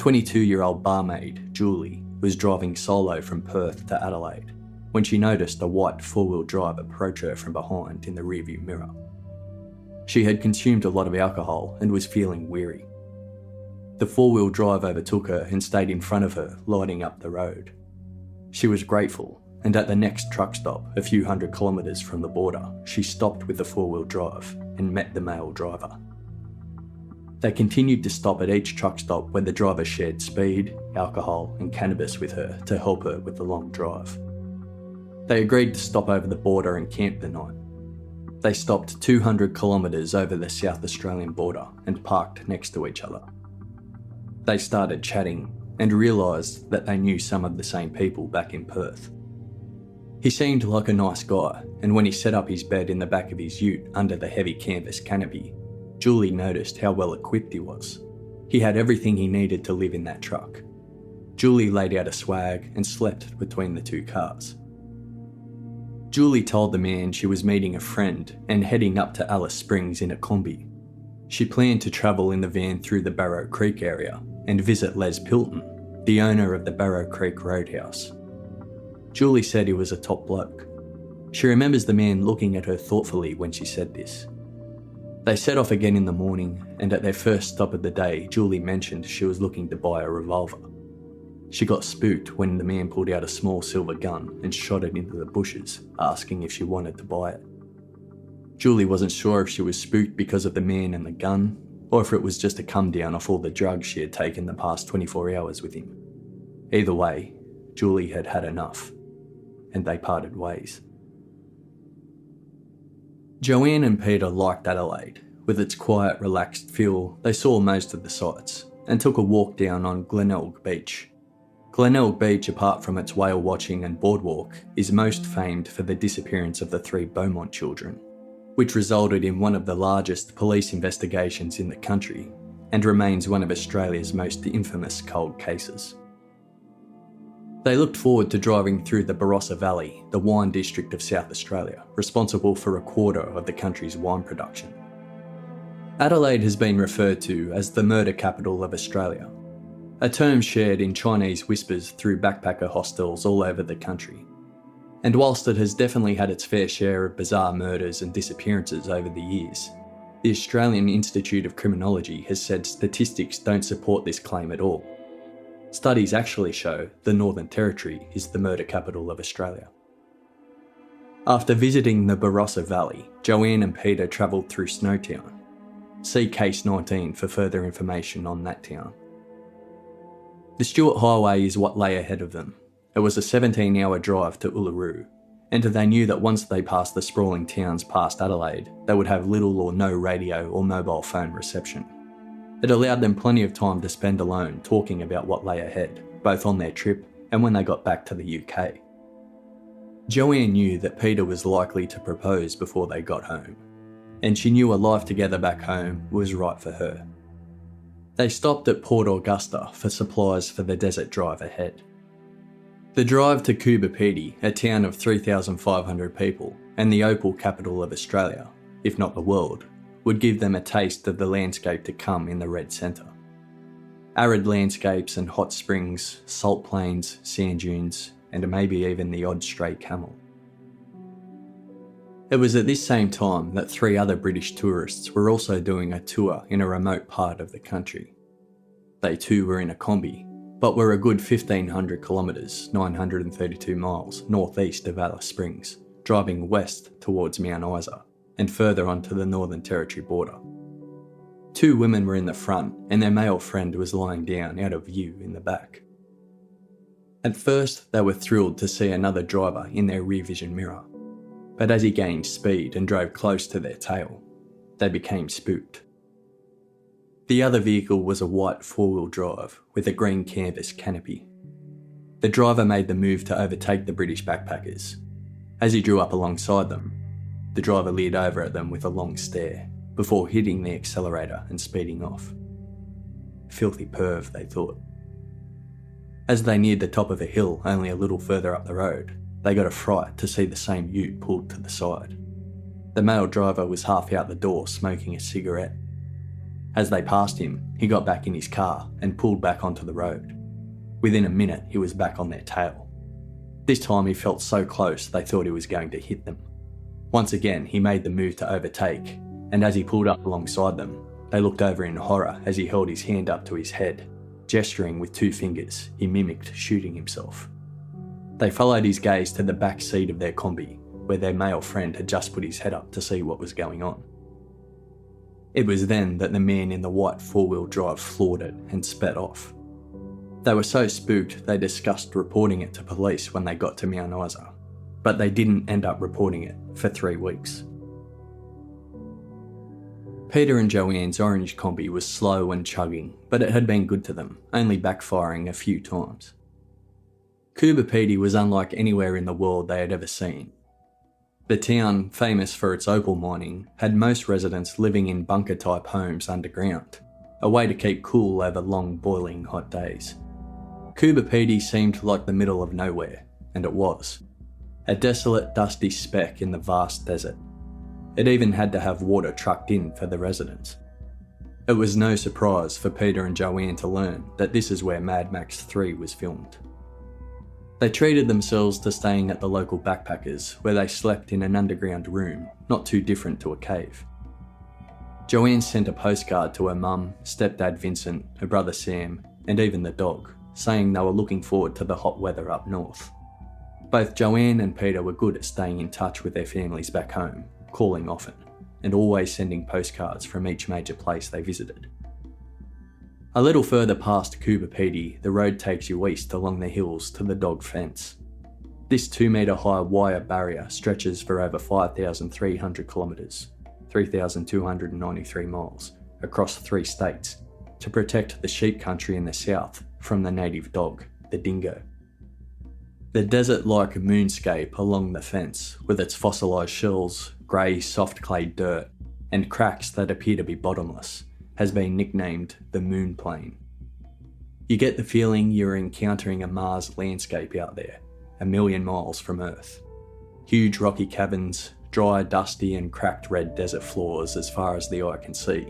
22-year-old barmaid, Julie, was driving solo from Perth to Adelaide when she noticed a white four-wheel drive approach her from behind in the rearview mirror. She had consumed a lot of alcohol and was feeling weary. The four-wheel drive overtook her and stayed in front of her, lighting up the road. She was grateful, and at the next truck stop, a few 100 kilometres from the border, she stopped with the four-wheel drive and met the male driver. They continued to stop at each truck stop where the driver shared speed, alcohol and cannabis with her to help her with the long drive. They agreed to stop over the border and camp the night. They stopped 200 kilometres over the South Australian border and parked next to each other. They started chatting and realised that they knew some of the same people back in Perth. He seemed like a nice guy, and when he set up his bed in the back of his ute under the heavy canvas canopy, Julie noticed how well equipped he was. He had everything he needed to live in that truck. Julie laid out a swag and slept between the two cars. Julie told the man she was meeting a friend and heading up to Alice Springs in a combi. She planned to travel in the van through the Barrow Creek area and visit Les Pilton, the owner of the Barrow Creek Roadhouse. Julie said he was a top bloke. She remembers the man looking at her thoughtfully when she said this. They set off again in the morning, and at their first stop of the day, Julie mentioned she was looking to buy a revolver. She got spooked when the man pulled out a small silver gun and shot it into the bushes, asking if she wanted to buy it. Julie wasn't sure if she was spooked because of the man and the gun, or if it was just a come down off all the drugs she had taken the past 24 hours with him. Either way, Julie had had enough, and they parted ways. Joanne and Peter liked Adelaide. With its quiet, relaxed feel, they saw most of the sights, and took a walk down on Glenelg Beach. Glenelg Beach, apart from its whale watching and boardwalk, is most famed for the disappearance of the 3 Beaumont children, which resulted in one of the largest police investigations in the country, and remains one of Australia's most infamous cold cases. They looked forward to driving through the Barossa Valley, the wine district of South Australia, responsible for a quarter of the country's wine production. Adelaide has been referred to as the murder capital of Australia, a term shared in Chinese whispers through backpacker hostels all over the country. And whilst it has definitely had its fair share of bizarre murders and disappearances over the years, the Australian Institute of Criminology has said statistics don't support this claim at all. Studies actually show the Northern Territory is the murder capital of Australia. After visiting the Barossa Valley, Joanne and Peter travelled through Snowtown. See Case 19 for further information on that town. The Stuart Highway is what lay ahead of them. It was a 17-hour drive to Uluru, and they knew that once they passed the sprawling towns past Adelaide, they would have little or no radio or mobile phone reception. It allowed them plenty of time to spend alone talking about what lay ahead, both on their trip and when they got back to the UK. Joanne knew that Peter was likely to propose before they got home, and she knew a life together back home was right for her. They stopped at Port Augusta for supplies for the desert drive ahead. The drive to Kubapidi, a town of 3,500 people and the opal capital of Australia, if not the world, would give them a taste of the landscape to come in the red centre. Arid landscapes and hot springs, salt plains, sand dunes, and maybe even the odd stray camel. It was at this same time that 3 other British tourists were also doing a tour in a remote part of the country. They too were in a combi, but were a good 1,500 kilometres, 932 miles, northeast of Alice Springs, driving west towards Mount Isa, and further onto the Northern Territory border. 2 women were in the front, and their male friend was lying down out of view in the back. At first, they were thrilled to see another driver in their rear vision mirror, but as he gained speed and drove close to their tail, they became spooked. The other vehicle was a white 4-wheel drive with a green canvas canopy. The driver made the move to overtake the British backpackers. As he drew up alongside them, the driver leered over at them with a long stare before hitting the accelerator and speeding off. Filthy perv, they thought. As they neared the top of a hill only a little further up the road, they got a fright to see the same ute pulled to the side. The male driver was half out the door smoking a cigarette. As they passed him, he got back in his car and pulled back onto the road. Within a minute, he was back on their tail. This time he felt so close they thought he was going to hit them. Once again, he made the move to overtake, and as he pulled up alongside them, they looked over in horror as he held his hand up to his head. Gesturing with 2 fingers, he mimicked shooting himself. They followed his gaze to the back seat of their combi, where their male friend had just put his head up to see what was going on. It was then that the man in the white 4-wheel drive floored it and sped off. They were so spooked they discussed reporting it to police when they got to Mount Isa, but they didn't end up reporting it for 3 weeks. Peter and Joanne's orange combi was slow and chugging, but it had been good to them, only backfiring a few times. Coober Pedy was unlike anywhere in the world they had ever seen. The town, famous for its opal mining, had most residents living in bunker-type homes underground, a way to keep cool over long, boiling hot days. Coober Pedy seemed like the middle of nowhere, and it was. A desolate, dusty speck in the vast desert. It even had to have water trucked in for the residents. It was no surprise for Peter and Joanne to learn that this is where Mad Max 3 was filmed. They treated themselves to staying at the local backpackers, where they slept in an underground room, not too different to a cave. Joanne sent a postcard to her mum, stepdad Vincent, her brother Sam, and even the dog, saying they were looking forward to the hot weather up north. Both Joanne and Peter were good at staying in touch with their families back home, calling often, and always sending postcards from each major place they visited. A little further past Coober Pedy, the road takes you east along the hills to the dog fence. This 2-metre high wire barrier stretches for over 5,300 kilometres, 3,293 miles, across 3 states, to protect the sheep country in the south from the native dog, the dingo. The desert-like moonscape along the fence, with its fossilised shells, grey soft clay dirt, and cracks that appear to be bottomless, has been nicknamed the Moon Plain. You get the feeling you're encountering a Mars landscape out there, a million miles from Earth. Huge rocky caverns, dry, dusty and cracked red desert floors as far as the eye can see.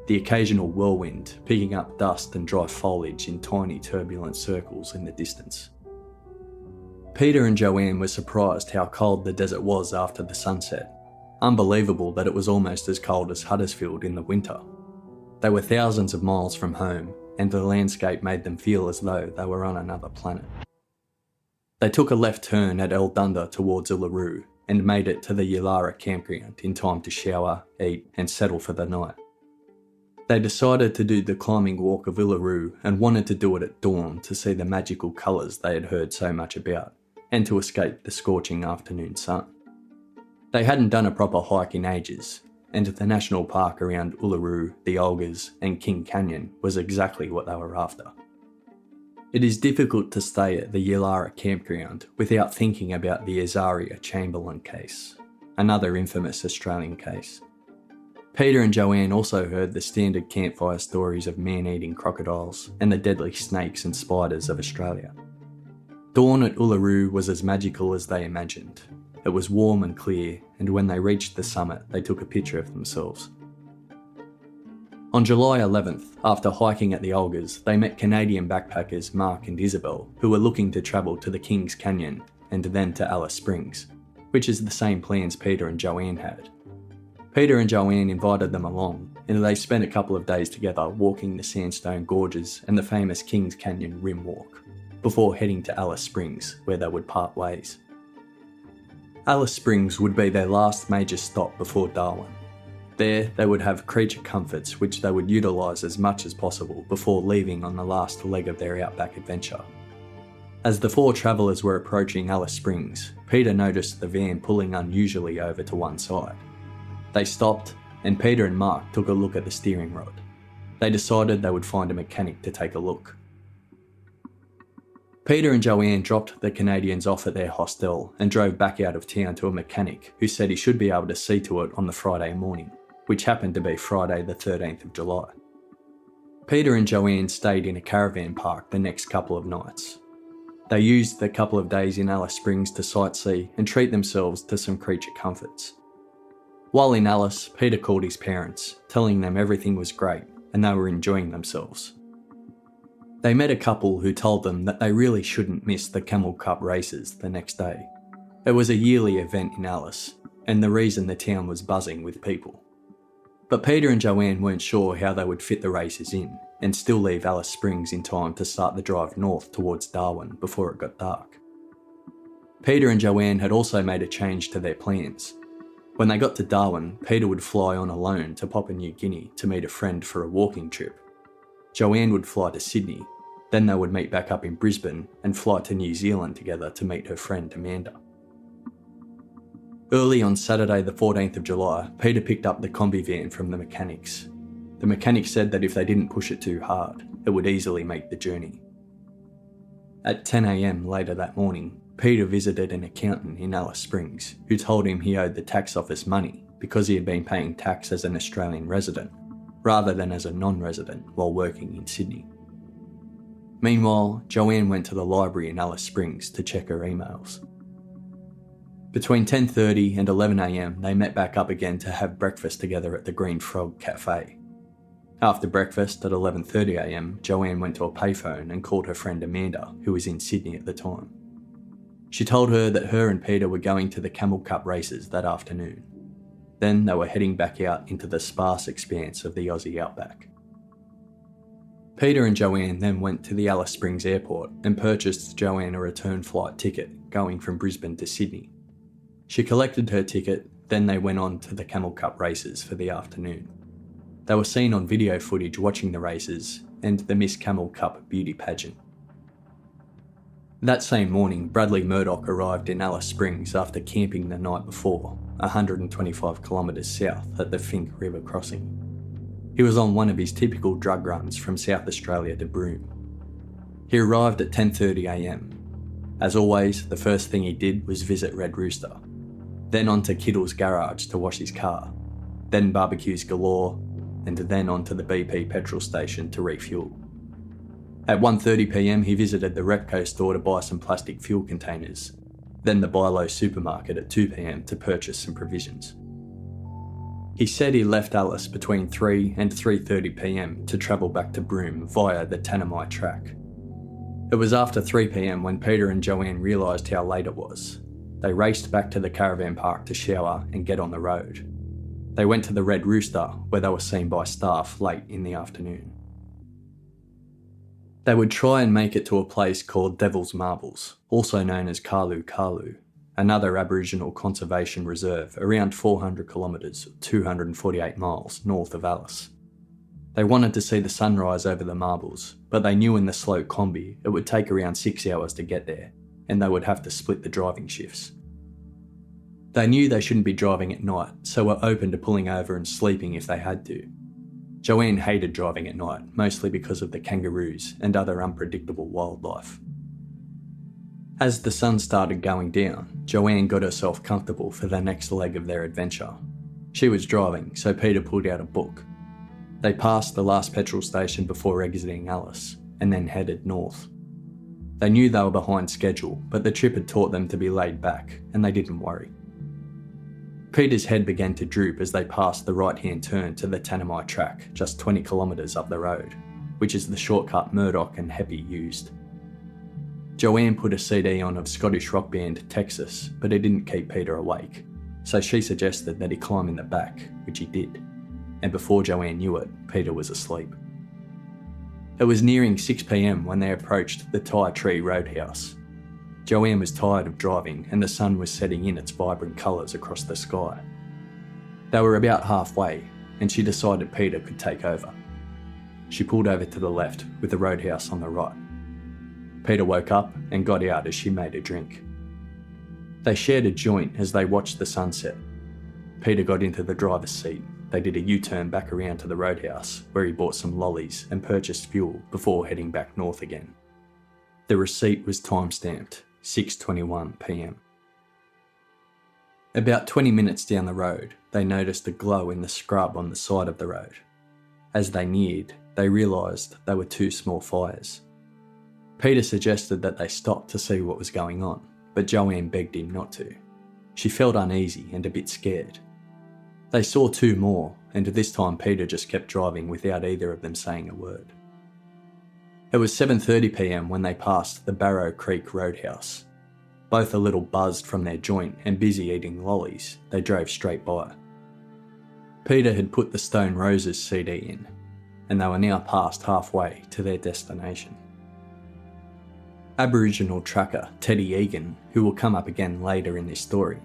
The occasional whirlwind picking up dust and dry foliage in tiny turbulent circles in the distance. Peter and Joanne were surprised how cold the desert was after the sunset. Unbelievable that it was almost as cold as Huddersfield in the winter. They were thousands of miles from home, and the landscape made them feel as though they were on another planet. They took a left turn at El Dunda towards Uluru and made it to the Yulara campground in time to shower, eat and settle for the night. They decided to do the climbing walk of Uluru and wanted to do it at dawn to see the magical colours they had heard so much about, and to escape the scorching afternoon sun. They hadn't done a proper hike in ages, and the national park around Uluru, the Olgas and King Canyon was exactly what they were after. It is difficult to stay at the Yulara campground without thinking about the Azaria Chamberlain case, another infamous Australian case. Peter and Joanne also heard the standard campfire stories of man-eating crocodiles and the deadly snakes and spiders of Australia. Dawn at Uluru was as magical as they imagined. It was warm and clear, and when they reached the summit, they took a picture of themselves. On July 11th, after hiking at the Olgas, they met Canadian backpackers Mark and Isabel, who were looking to travel to the Kings Canyon and then to Alice Springs, which is the same plans Peter and Joanne had. Peter and Joanne invited them along, and they spent a couple of days together walking the sandstone gorges and the famous Kings Canyon Rim Walk, before heading to Alice Springs, where they would part ways. Alice Springs would be their last major stop before Darwin. There, they would have creature comforts which they would utilise as much as possible before leaving on the last leg of their outback adventure. As the 4 travellers were approaching Alice Springs, Peter noticed the van pulling unusually over to one side. They stopped, and Peter and Mark took a look at the steering rod. They decided they would find a mechanic to take a look. Peter and Joanne dropped the Canadians off at their hostel and drove back out of town to a mechanic who said he should be able to see to it on the Friday morning, which happened to be Friday the 13th of July. Peter and Joanne stayed in a caravan park the next couple of nights. They used the couple of days in Alice Springs to sightsee and treat themselves to some creature comforts. While in Alice, Peter called his parents, telling them everything was great and they were enjoying themselves. They met a couple who told them that they really shouldn't miss the Camel Cup races the next day. It was a yearly event in Alice, and the reason the town was buzzing with people. But Peter and Joanne weren't sure how they would fit the races in and still leave Alice Springs in time to start the drive north towards Darwin before it got dark. Peter and Joanne had also made a change to their plans. When they got to Darwin, Peter would fly on alone to Papua New Guinea to meet a friend for a walking trip. Joanne would fly to Sydney, then they would meet back up in Brisbane and fly to New Zealand together to meet her friend Amanda. Early on Saturday the 14th of July, Peter picked up the combi van from the mechanics. The mechanic said that if they didn't push it too hard, it would easily make the journey. At 10 a.m. later that morning, Peter visited an accountant in Alice Springs who told him he owed the tax office money because he had been paying tax as an Australian resident, rather than as a non-resident while working in Sydney. Meanwhile, Joanne went to the library in Alice Springs to check her emails. Between 10:30 and 11 a.m, they met back up again to have breakfast together at the Green Frog Cafe. After breakfast at 11:30 a.m, Joanne went to a payphone and called her friend Amanda, who was in Sydney at the time. She told her that her and Peter were going to the Camel Cup races that afternoon. Then they were heading back out into the sparse expanse of the Aussie outback. Peter and Joanne then went to the Alice Springs airport and purchased Joanne a return flight ticket going from Brisbane to Sydney. She collected her ticket, then they went on to the Camel Cup races for the afternoon. They were seen on video footage watching the races and the Miss Camel Cup beauty pageant. That same morning, Bradley Murdoch arrived in Alice Springs after camping the night before, 125 kilometres south at the Finke River crossing. He was on one of his typical drug runs from South Australia to Broome. He arrived at 10:30 a.m. As always, the first thing he did was visit Red Rooster, then on to Kiddle's garage to wash his car, then barbecues galore, and then on to the BP petrol station to refuel. At 1:30 p.m, he visited the Repco store to buy some plastic fuel containers, then the Bilo supermarket at 2 p.m. to purchase some provisions. He said he left Alice between 3 and 3:30 p.m. to travel back to Broome via the Tanami track. It was after 3 p.m. when Peter and Joanne realised how late it was. They raced back to the caravan park to shower and get on the road. They went to the Red Rooster, where they were seen by staff late in the afternoon. They would try and make it to a place called Devil's Marbles, also known as Kalu Kalu, another Aboriginal conservation reserve around 400 kilometres, 248 miles north of Alice. They wanted to see the sunrise over the marbles, but they knew in the slow combi it would take around 6 hours to get there, and they would have to split the driving shifts. They knew they shouldn't be driving at night, so were open to pulling over and sleeping if they had to. Joanne hated driving at night, mostly because of the kangaroos and other unpredictable wildlife. As the sun started going down, Joanne got herself comfortable for the next leg of their adventure. She was driving, so Peter pulled out a book. They passed the last petrol station before exiting Alice, and then headed north. They knew they were behind schedule, but the trip had taught them to be laid back, and they didn't worry. Peter's head began to droop as they passed the right-hand turn to the Tanami track, just 20 kilometres up the road, which is the shortcut Murdoch and Heppy used. Joanne put a CD on of Scottish rock band Texas, but it didn't keep Peter awake, so she suggested that he climb in the back, which he did, and before Joanne knew it, Peter was asleep. It was nearing 6 p.m. when they approached the Tie Tree Roadhouse. Joanne was tired of driving and the sun was setting in its vibrant colours across the sky. They were about halfway and she decided Peter could take over. She pulled over to the left with the roadhouse on the right. Peter woke up and got out as she made a drink. They shared a joint as they watched the sunset. Peter got into the driver's seat. They did a U-turn back around to the roadhouse where he bought some lollies and purchased fuel before heading back north again. The receipt was time-stamped, 6:21 p.m. About 20 minutes down the road, they noticed a glow in the scrub on the side of the road. As they neared, they realised they were two small fires. Peter suggested that they stop to see what was going on, but Joanne begged him not to. She felt uneasy and a bit scared. They saw two more, and this time Peter just kept driving without either of them saying a word. It was 7:30 p.m. when they passed the Barrow Creek roadhouse. Both a little buzzed from their joint and busy eating lollies, they drove straight by. Peter had put the Stone Roses CD in, and they were now past halfway to their destination. Aboriginal tracker Teddy Egan, who will come up again later in this story,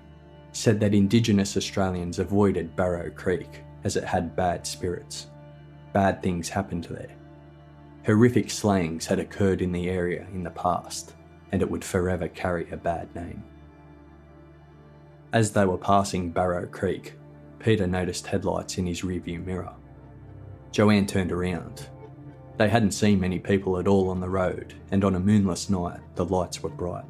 said that Indigenous Australians avoided Barrow Creek as it had bad spirits. Bad things happened there. Horrific slayings had occurred in the area in the past, and it would forever carry a bad name. As they were passing Barrow Creek, Peter noticed headlights in his rearview mirror. Joanne turned around. They hadn't seen many people at all on the road, and on a moonless night, the lights were bright.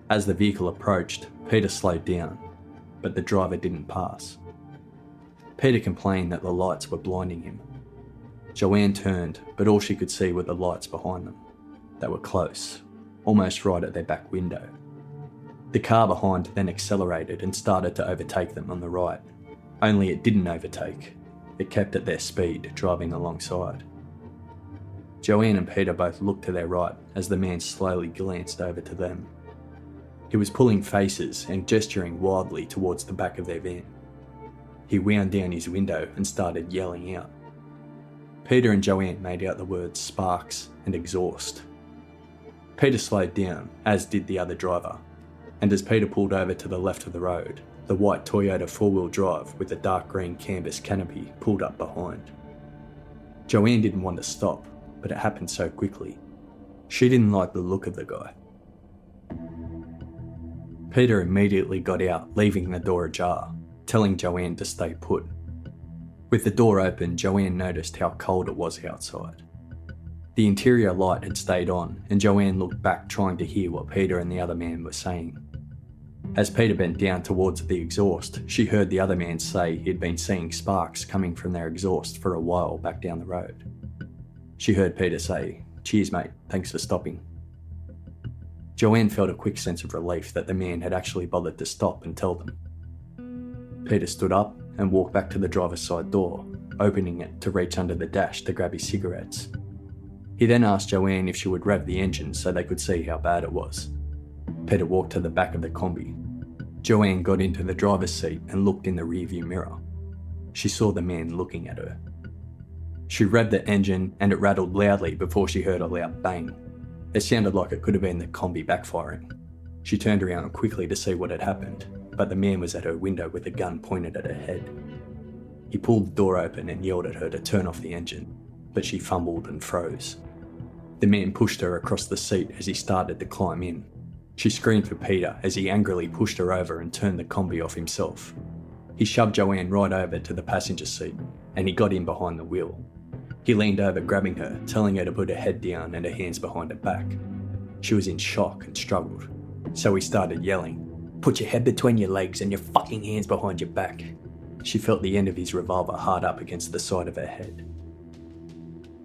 As the vehicle approached, Peter slowed down, but the driver didn't pass. Peter complained that the lights were blinding him. Joanne turned, but all she could see were the lights behind them. They were close, almost right at their back window. The car behind then accelerated and started to overtake them on the right, only it didn't overtake. It kept at their speed, driving alongside. Joanne and Peter both looked to their right as the man slowly glanced over to them. He was pulling faces and gesturing wildly towards the back of their van. He wound down his window and started yelling out. Peter and Joanne made out the words sparks and exhaust. Peter slowed down, as did the other driver, and as Peter pulled over to the left of the road, the white Toyota four-wheel drive with the dark green canvas canopy pulled up behind. Joanne didn't want to stop, but it happened so quickly. She didn't like the look of the guy. Peter immediately got out, leaving the door ajar, telling Joanne to stay put. With the door open, Joanne noticed how cold it was outside. The interior light had stayed on, and Joanne looked back trying to hear what Peter and the other man were saying. As Peter bent down towards the exhaust, she heard the other man say he'd been seeing sparks coming from their exhaust for a while back down the road. She heard Peter say, "Cheers mate, thanks for stopping." Joanne felt a quick sense of relief that the man had actually bothered to stop and tell them. Peter stood up and walked back to the driver's side door, opening it to reach under the dash to grab his cigarettes. He then asked Joanne if she would rev the engine so they could see how bad it was. Peter walked to the back of the combi. Joanne got into the driver's seat and looked in the rearview mirror. She saw the man looking at her. She revved the engine and it rattled loudly before she heard a loud bang. It sounded like it could have been the combi backfiring. She turned around quickly to see what had happened, but the man was at her window with a gun pointed at her head. He pulled the door open and yelled at her to turn off the engine, but she fumbled and froze. The man pushed her across the seat as he started to climb in. She screamed for Peter as he angrily pushed her over and turned the combi off himself. He shoved Joanne right over to the passenger seat, and he got in behind the wheel. He leaned over, grabbing her, telling her to put her head down and her hands behind her back. She was in shock and struggled, so he started yelling, "Put your head between your legs and your fucking hands behind your back." She felt the end of his revolver hard up against the side of her head.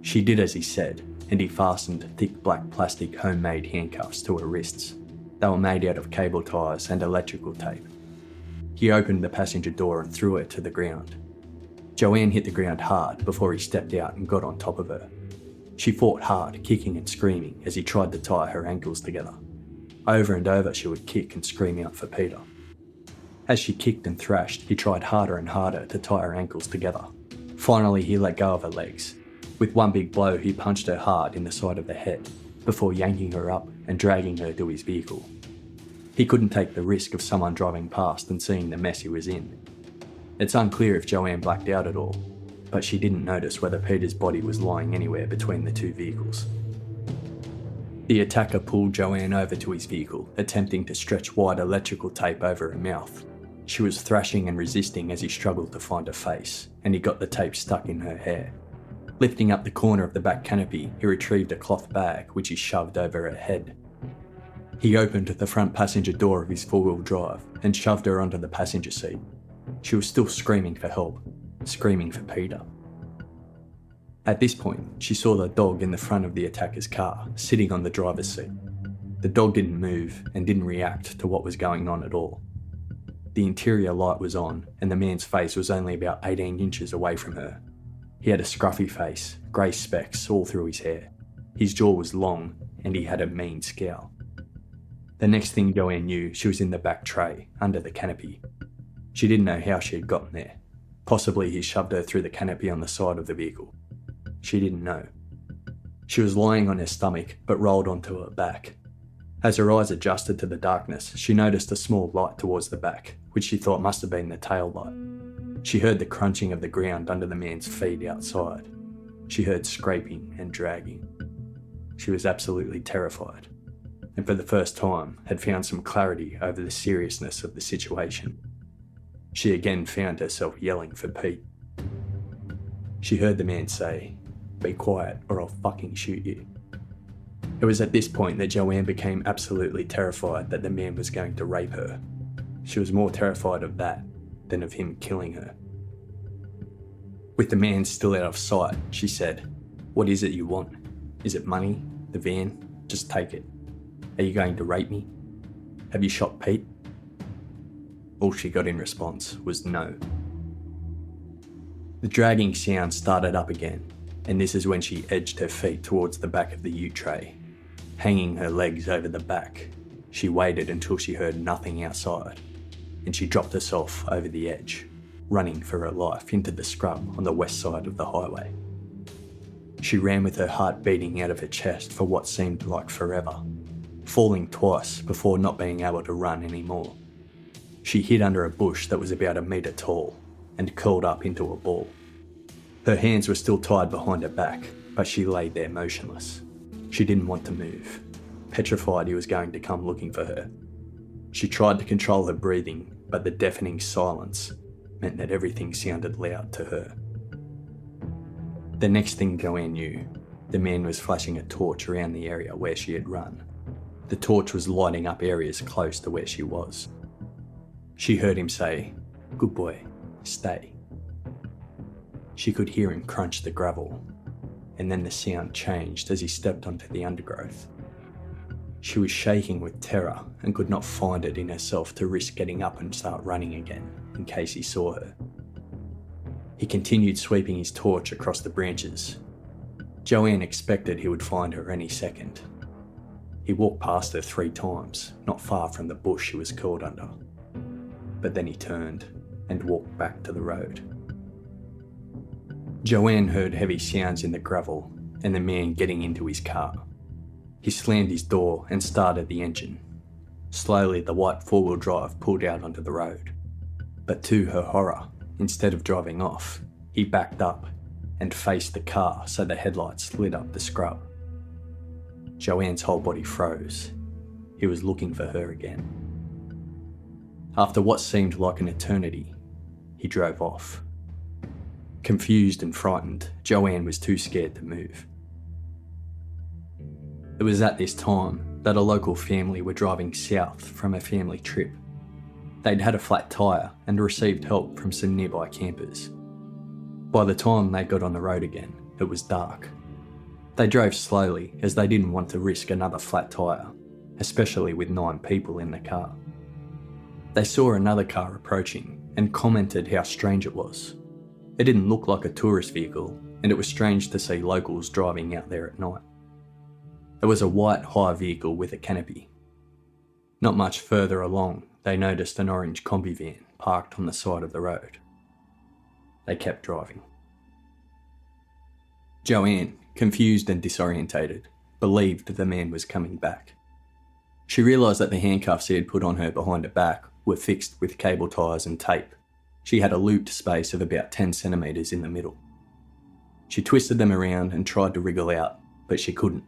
She did as he said, and he fastened thick black plastic homemade handcuffs to her wrists. They were made out of cable ties and electrical tape. He opened the passenger door and threw her to the ground. Joanne hit the ground hard before he stepped out and got on top of her. She fought hard, kicking and screaming as he tried to tie her ankles together. Over and over she would kick and scream out for Peter. As she kicked and thrashed, he tried harder and harder to tie her ankles together. Finally he let go of her legs. With one big blow he punched her hard in the side of the head, before yanking her up and dragging her to his vehicle. He couldn't take the risk of someone driving past and seeing the mess he was in. It's unclear if Joanne blacked out at all, but she didn't notice whether Peter's body was lying anywhere between the two vehicles. The attacker pulled Joanne over to his vehicle, attempting to stretch wide electrical tape over her mouth. She was thrashing and resisting as he struggled to find her face, and he got the tape stuck in her hair. Lifting up the corner of the back canopy, he retrieved a cloth bag which he shoved over her head. He opened the front passenger door of his four-wheel drive and shoved her onto the passenger seat. She was still screaming for help, screaming for Peter. At this point, she saw the dog in the front of the attacker's car, sitting on the driver's seat. The dog didn't move and didn't react to what was going on at all. The interior light was on, and the man's face was only about 18 inches away from her. He had a scruffy face, grey specks all through his hair. His jaw was long, and he had a mean scowl. The next thing Joanne knew, she was in the back tray, under the canopy. She didn't know how she had gotten there. Possibly he shoved her through the canopy on the side of the vehicle. She didn't know. She was lying on her stomach, but rolled onto her back. As her eyes adjusted to the darkness, she noticed a small light towards the back, which she thought must have been the tail light. She heard the crunching of the ground under the man's feet outside. She heard scraping and dragging. She was absolutely terrified, and for the first time had found some clarity over the seriousness of the situation. She again found herself yelling for Pete. She heard the man say, "Be quiet or I'll fucking shoot you." It was at this point that Joanne became absolutely terrified that the man was going to rape her. She was more terrified of that than of him killing her. With the man still out of sight, she said, "What is it you want? Is it money? The van? Just take it. Are you going to rape me? Have you shot Pete?" All she got in response was no. The dragging sound started up again, and this is when she edged her feet towards the back of the ute tray. Hanging her legs over the back, she waited until she heard nothing outside, and she dropped herself over the edge, running for her life into the scrub on the west side of the highway. She ran with her heart beating out of her chest for what seemed like forever, falling twice before not being able to run anymore. She hid under a bush that was about 1 metre tall and curled up into a ball. Her hands were still tied behind her back, but she lay there motionless. She didn't want to move, petrified he was going to come looking for her. She tried to control her breathing, but the deafening silence meant that everything sounded loud to her. The next thing Joanne knew, the man was flashing a torch around the area where she had run. The torch was lighting up areas close to where she was. She heard him say, "Good boy, stay." She could hear him crunch the gravel, and then the sound changed as he stepped onto the undergrowth. She was shaking with terror and could not find it in herself to risk getting up and start running again in case he saw her. He continued sweeping his torch across the branches. Joanne expected he would find her any second. He walked past her 3 times, not far from the bush she was curled under. But then he turned and walked back to the road. Joanne heard heavy sounds in the gravel and the man getting into his car. He slammed his door and started the engine. Slowly, the white 4-wheel drive pulled out onto the road. But to her horror, instead of driving off, he backed up and faced the car so the headlights lit up the scrub. Joanne's whole body froze. He was looking for her again. After what seemed like an eternity, he drove off. Confused and frightened, Joanne was too scared to move. It was at this time that a local family were driving south from a family trip. They'd had a flat tyre and received help from some nearby campers. By the time they got on the road again, it was dark. They drove slowly as they didn't want to risk another flat tyre, especially with 9 people in the car. They saw another car approaching and commented how strange it was. It didn't look like a tourist vehicle, and it was strange to see locals driving out there at night. It was a white hire vehicle with a canopy. Not much further along, they noticed an orange combi van parked on the side of the road. They kept driving. Joanne, confused and disorientated, believed the man was coming back. She realised that the handcuffs he had put on her behind her back were fixed with cable ties and tape. She had a looped space of about 10 centimetres in the middle. She twisted them around and tried to wriggle out, but she couldn't.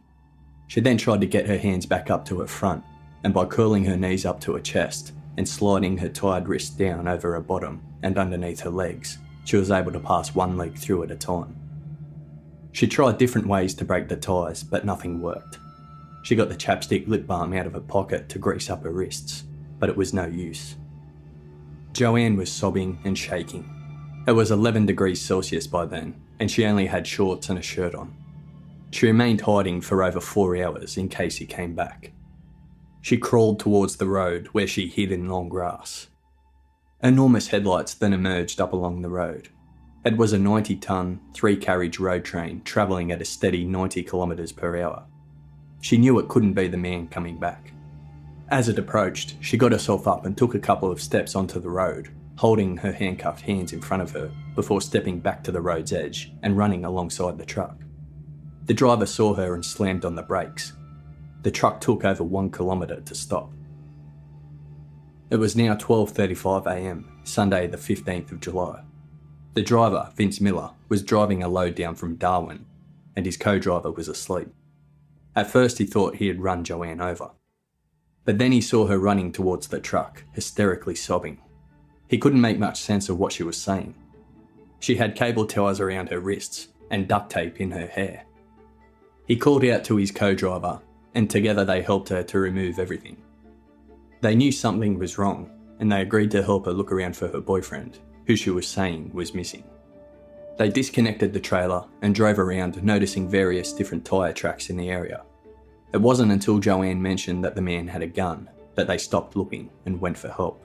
She then tried to get her hands back up to her front, and by curling her knees up to her chest and sliding her tied wrist down over her bottom and underneath her legs, she was able to pass one leg through at a time. She tried different ways to break the ties, but nothing worked. She got the chapstick lip balm out of her pocket to grease up her wrists, but it was no use. Joanne was sobbing and shaking. It was 11 degrees Celsius by then, and she only had shorts and a shirt on. She remained hiding for over 4 hours in case he came back. She crawled towards the road where she hid in long grass. Enormous headlights then emerged up along the road. It was a 90-tonne, 3-carriage road train travelling at a steady 90 kilometres per hour. She knew it couldn't be the man coming back. As it approached, she got herself up and took a couple of steps onto the road, holding her handcuffed hands in front of her before stepping back to the road's edge and running alongside the truck. The driver saw her and slammed on the brakes. The truck took over 1 kilometre to stop. It was now 12:35 a.m, Sunday the 15th of July. The driver, Vince Miller, was driving a load down from Darwin, and his co-driver was asleep. At first he thought he had run Joanne over. But then he saw her running towards the truck, hysterically sobbing. He couldn't make much sense of what she was saying. She had cable ties around her wrists and duct tape in her hair. He called out to his co-driver, and together they helped her to remove everything. They knew something was wrong, and they agreed to help her look around for her boyfriend, who she was saying was missing. They disconnected the trailer and drove around, noticing various different tyre tracks in the area. It wasn't until Joanne mentioned that the man had a gun that they stopped looking and went for help.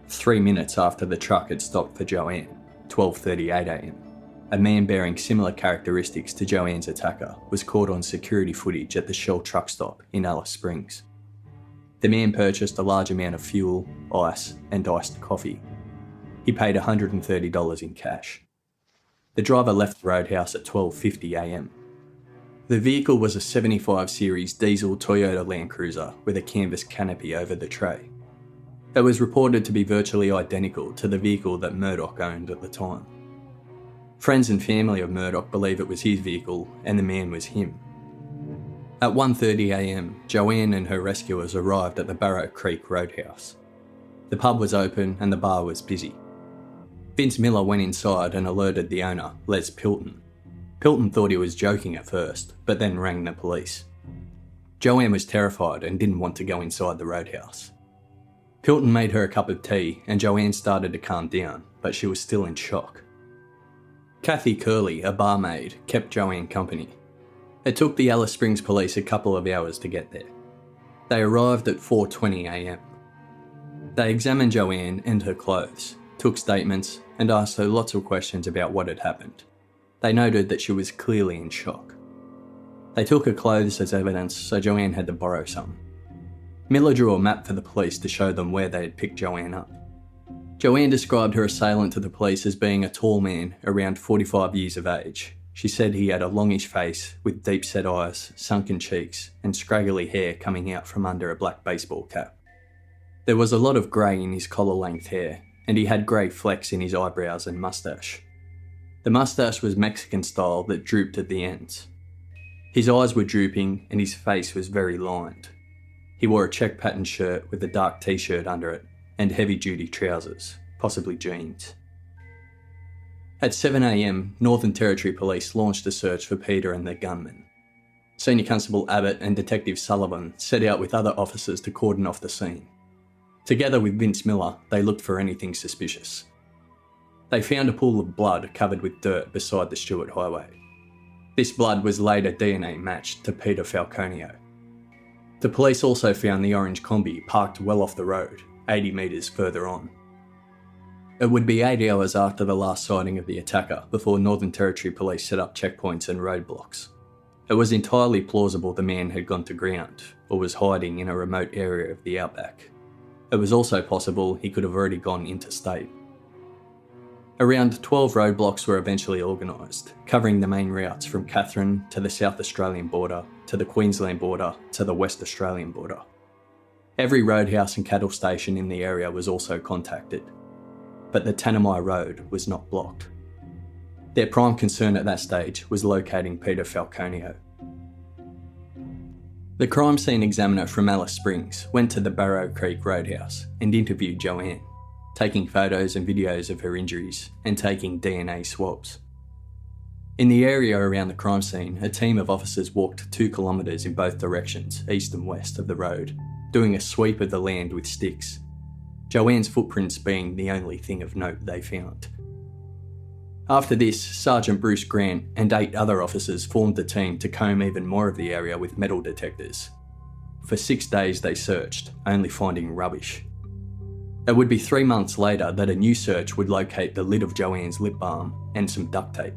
3 minutes after the truck had stopped for Joanne, 12:38 a.m, a man bearing similar characteristics to Joanne's attacker was caught on security footage at the Shell truck stop in Alice Springs. The man purchased a large amount of fuel, ice, and iced coffee. He paid $130 in cash. The driver left the roadhouse at 12:50 a.m. The vehicle was a 75 series diesel Toyota Land Cruiser with a canvas canopy over the tray. It was reported to be virtually identical to the vehicle that Murdoch owned at the time. Friends and family of Murdoch believe it was his vehicle and the man was him. At 1:30 a.m, Joanne and her rescuers arrived at the Barrow Creek Roadhouse. The pub was open and the bar was busy. Vince Miller went inside and alerted the owner, Les Pilton. Pilton thought he was joking at first, but then rang the police. Joanne was terrified and didn't want to go inside the roadhouse. Pilton made her a cup of tea and Joanne started to calm down, but she was still in shock. Kathy Curley, a barmaid, kept Joanne company. It took the Alice Springs police a couple of hours to get there. They arrived at 4:20 a.m. They examined Joanne and her clothes, took statements, and asked her lots of questions about what had happened. They noted that she was clearly in shock. They took her clothes as evidence, so Joanne had to borrow some. Miller drew a map for the police to show them where they had picked Joanne up. Joanne described her assailant to the police as being a tall man around 45 years of age. She said he had a longish face with deep-set eyes, sunken cheeks, and scraggly hair coming out from under a black baseball cap. There was a lot of grey in his collar-length hair, and he had grey flecks in his eyebrows and moustache. The moustache was Mexican style that drooped at the ends. His eyes were drooping and his face was very lined. He wore a check-patterned shirt with a dark t-shirt under it and heavy-duty trousers, possibly jeans. At 7 a.m, Northern Territory Police launched a search for Peter and their gunmen. Senior Constable Abbott and Detective Sullivan set out with other officers to cordon off the scene. Together with Vince Miller, they looked for anything suspicious. They found a pool of blood covered with dirt beside the Stewart Highway. This blood was later DNA matched to Peter Falconio. The police also found the orange combi parked well off the road, 80 metres further on. It would be 8 hours after the last sighting of the attacker before Northern Territory Police set up checkpoints and roadblocks. It was entirely plausible the man had gone to ground or was hiding in a remote area of the outback. It was also possible he could have already gone interstate. Around 12 roadblocks were eventually organised, covering the main routes from Katherine to the South Australian border, to the Queensland border, to the West Australian border. Every roadhouse and cattle station in the area was also contacted, but the Tanami Road was not blocked. Their prime concern at that stage was locating Peter Falconio. The crime scene examiner from Alice Springs went to the Barrow Creek Roadhouse and interviewed Joanne, taking photos and videos of her injuries and taking DNA swabs. In the area around the crime scene, a team of officers walked 2 kilometres in both directions, east and west of the road, doing a sweep of the land with sticks, Joanne's footprints being the only thing of note they found. After this, Sergeant Bruce Grant and 8 other officers formed a team to comb even more of the area with metal detectors. For 6 days they searched, only finding rubbish. It would be 3 months later that a new search would locate the lid of Joanne's lip balm and some duct tape.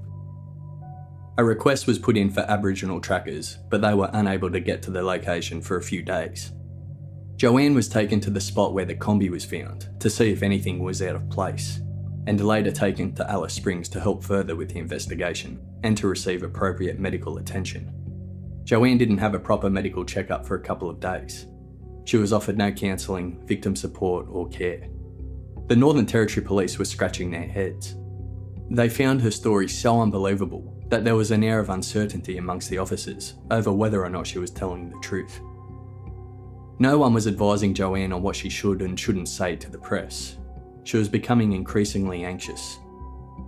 A request was put in for Aboriginal trackers, but they were unable to get to the location for a few days. Joanne was taken to the spot where the combi was found to see if anything was out of place, and later taken to Alice Springs to help further with the investigation and to receive appropriate medical attention. Joanne didn't have a proper medical checkup for a couple of days. She was offered no counselling, victim support or care. The Northern Territory Police were scratching their heads. They found her story so unbelievable that there was an air of uncertainty amongst the officers over whether or not she was telling the truth. No one was advising Joanne on what she should and shouldn't say to the press. She was becoming increasingly anxious.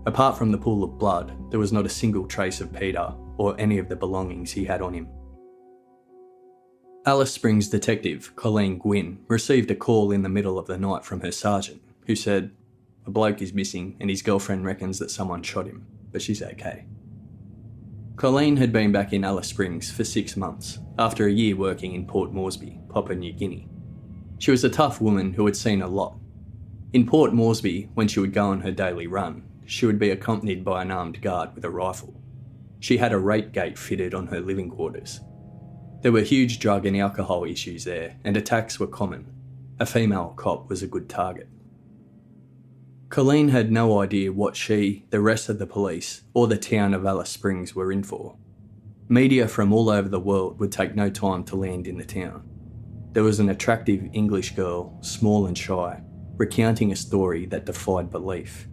Apart from the pool of blood, there was not a single trace of Peter or any of the belongings he had on him. Alice Springs detective Colleen Gwynn received a call in the middle of the night from her sergeant, who said, "A bloke is missing and his girlfriend reckons that someone shot him, but she's okay." Colleen had been back in Alice Springs for 6 months, after a year working in Port Moresby, Papua New Guinea. She was a tough woman who had seen a lot. In Port Moresby, when she would go on her daily run, she would be accompanied by an armed guard with a rifle. She had a rape gate fitted on her living quarters. There were huge drug and alcohol issues there, and attacks were common. A female cop was a good target. Colleen had no idea what she, the rest of the police, or the town of Alice Springs were in for. Media from all over the world would take no time to land in the town. There was an attractive English girl, small and shy, recounting a story that defied belief,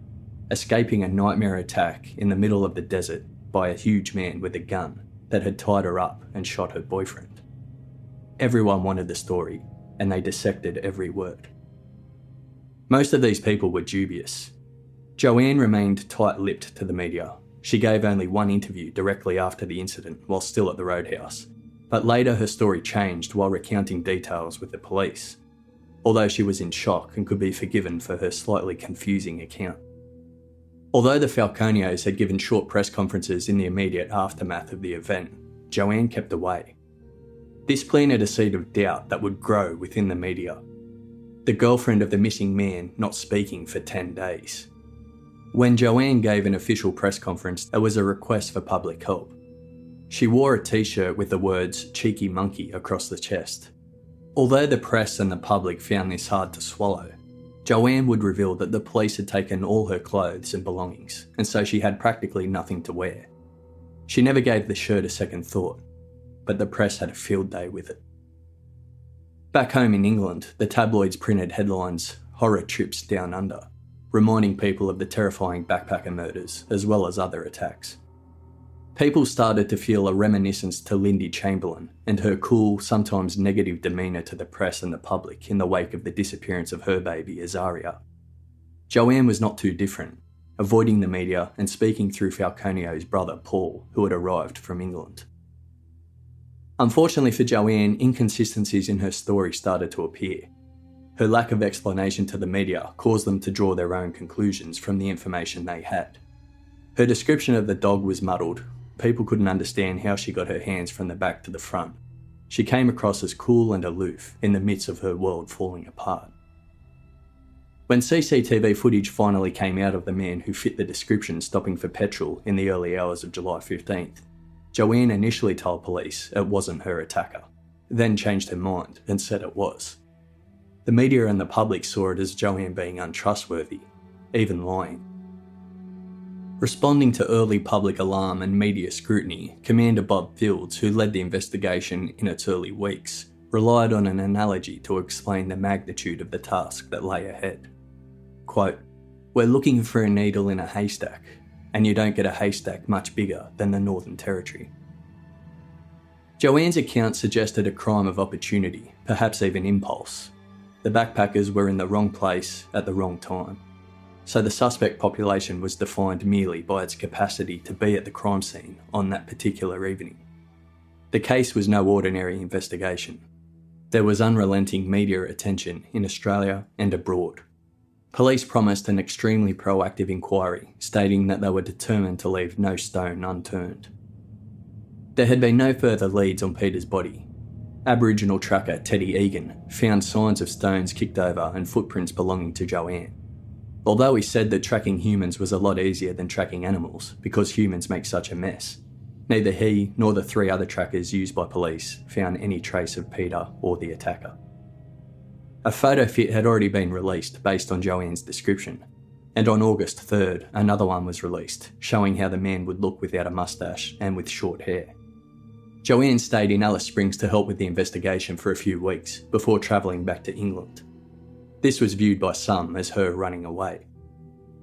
escaping a nightmare attack in the middle of the desert by a huge man with a gun that had tied her up and shot her boyfriend. Everyone wanted the story, and they dissected every word. Most of these people were dubious. Joanne remained tight-lipped to the media. She gave only one interview directly after the incident while still at the roadhouse, but later her story changed while recounting details with the police, although she was in shock and could be forgiven for her slightly confusing account. Although the Falconios had given short press conferences in the immediate aftermath of the event, Joanne kept away. This planted a seed of doubt that would grow within the media. The girlfriend of the missing man not speaking for 10 days. When Joanne gave an official press conference, there was a request for public help. She wore a t-shirt with the words "cheeky monkey" across the chest. Although the press and the public found this hard to swallow, Joanne would reveal that the police had taken all her clothes and belongings, and so she had practically nothing to wear. She never gave the shirt a second thought, but the press had a field day with it. Back home in England, the tabloids printed headlines, "Horror Trips Down Under," reminding people of the terrifying backpacker murders as well as other attacks. People started to feel a reminiscence to Lindy Chamberlain and her cool, sometimes negative demeanour to the press and the public in the wake of the disappearance of her baby, Azaria. Joanne was not too different, avoiding the media and speaking through Falconio's brother, Paul, who had arrived from England. Unfortunately for Joanne, inconsistencies in her story started to appear. Her lack of explanation to the media caused them to draw their own conclusions from the information they had. Her description of the dog was muddled. People couldn't understand how she got her hands from the back to the front. She came across as cool and aloof in the midst of her world falling apart. When CCTV footage finally came out of the man who fit the description stopping for petrol in the early hours of July 15th, Joanne initially told police it wasn't her attacker, then changed her mind and said it was. The media and the public saw it as Joanne being untrustworthy, even lying. Responding to early public alarm and media scrutiny, Commander Bob Fields, who led the investigation in its early weeks, relied on an analogy to explain the magnitude of the task that lay ahead. Quote, "We're looking for a needle in a haystack, and you don't get a haystack much bigger than the Northern Territory." Joanne's account suggested a crime of opportunity, perhaps even impulse. The backpackers were in the wrong place at the wrong time. So the suspect population was defined merely by its capacity to be at the crime scene on that particular evening. The case was no ordinary investigation. There was unrelenting media attention in Australia and abroad. Police promised an extremely proactive inquiry, stating that they were determined to leave no stone unturned. There had been no further leads on Peter's body. Aboriginal tracker Teddy Egan found signs of stones kicked over and footprints belonging to Joanne. Although he said that tracking humans was a lot easier than tracking animals because humans make such a mess, neither he nor the 3 other trackers used by police found any trace of Peter or the attacker. A photo fit had already been released based on Joanne's description, and on August 3rd, another one was released, showing how the man would look without a mustache and with short hair. Joanne stayed in Alice Springs to help with the investigation for a few weeks before travelling back to England. This was viewed by some as her running away.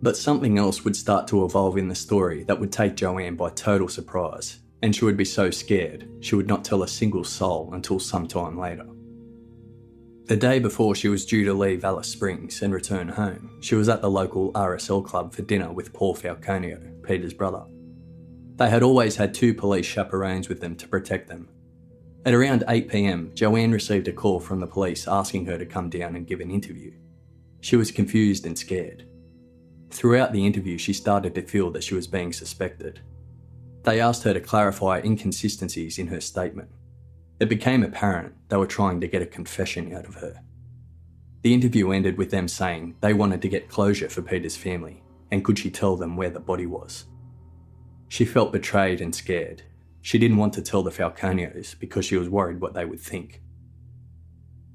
But something else would start to evolve in the story that would take Joanne by total surprise, and she would be so scared she would not tell a single soul until some time later. The day before she was due to leave Alice Springs and return home, she was at the local RSL club for dinner with Paul Falconio, Peter's brother. They had always had 2 police chaperones with them to protect them. At around 8 p.m, Joanne received a call from the police asking her to come down and give an interview. She was confused and scared. Throughout the interview, she started to feel that she was being suspected. They asked her to clarify inconsistencies in her statement. It became apparent they were trying to get a confession out of her. The interview ended with them saying they wanted to get closure for Peter's family, and could she tell them where the body was. She felt betrayed and scared. She didn't want to tell the Falconios because she was worried what they would think.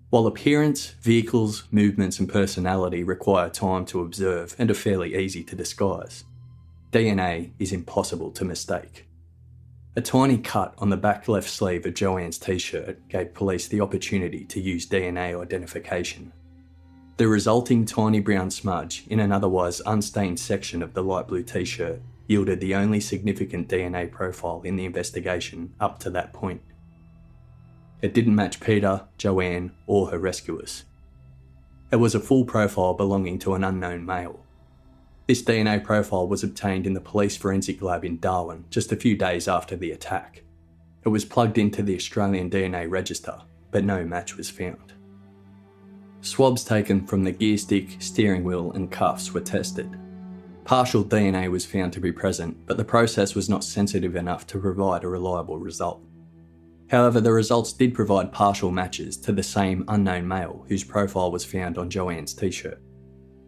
While appearance, vehicles, movements and personality require time to observe and are fairly easy to disguise, DNA is impossible to mistake. A tiny cut on the back left sleeve of Joanne's t-shirt gave police the opportunity to use DNA identification. The resulting tiny brown smudge in an otherwise unstained section of the light blue t-shirt yielded the only significant DNA profile in the investigation up to that point. It didn't match Peter, Joanne, or her rescuers. It was a full profile belonging to an unknown male. This DNA profile was obtained in the police forensic lab in Darwin just a few days after the attack. It was plugged into the Australian DNA register, but no match was found. Swabs taken from the gear stick, steering wheel and cuffs were tested. Partial DNA was found to be present, but the process was not sensitive enough to provide a reliable result. However, the results did provide partial matches to the same unknown male whose profile was found on Joanne's t-shirt.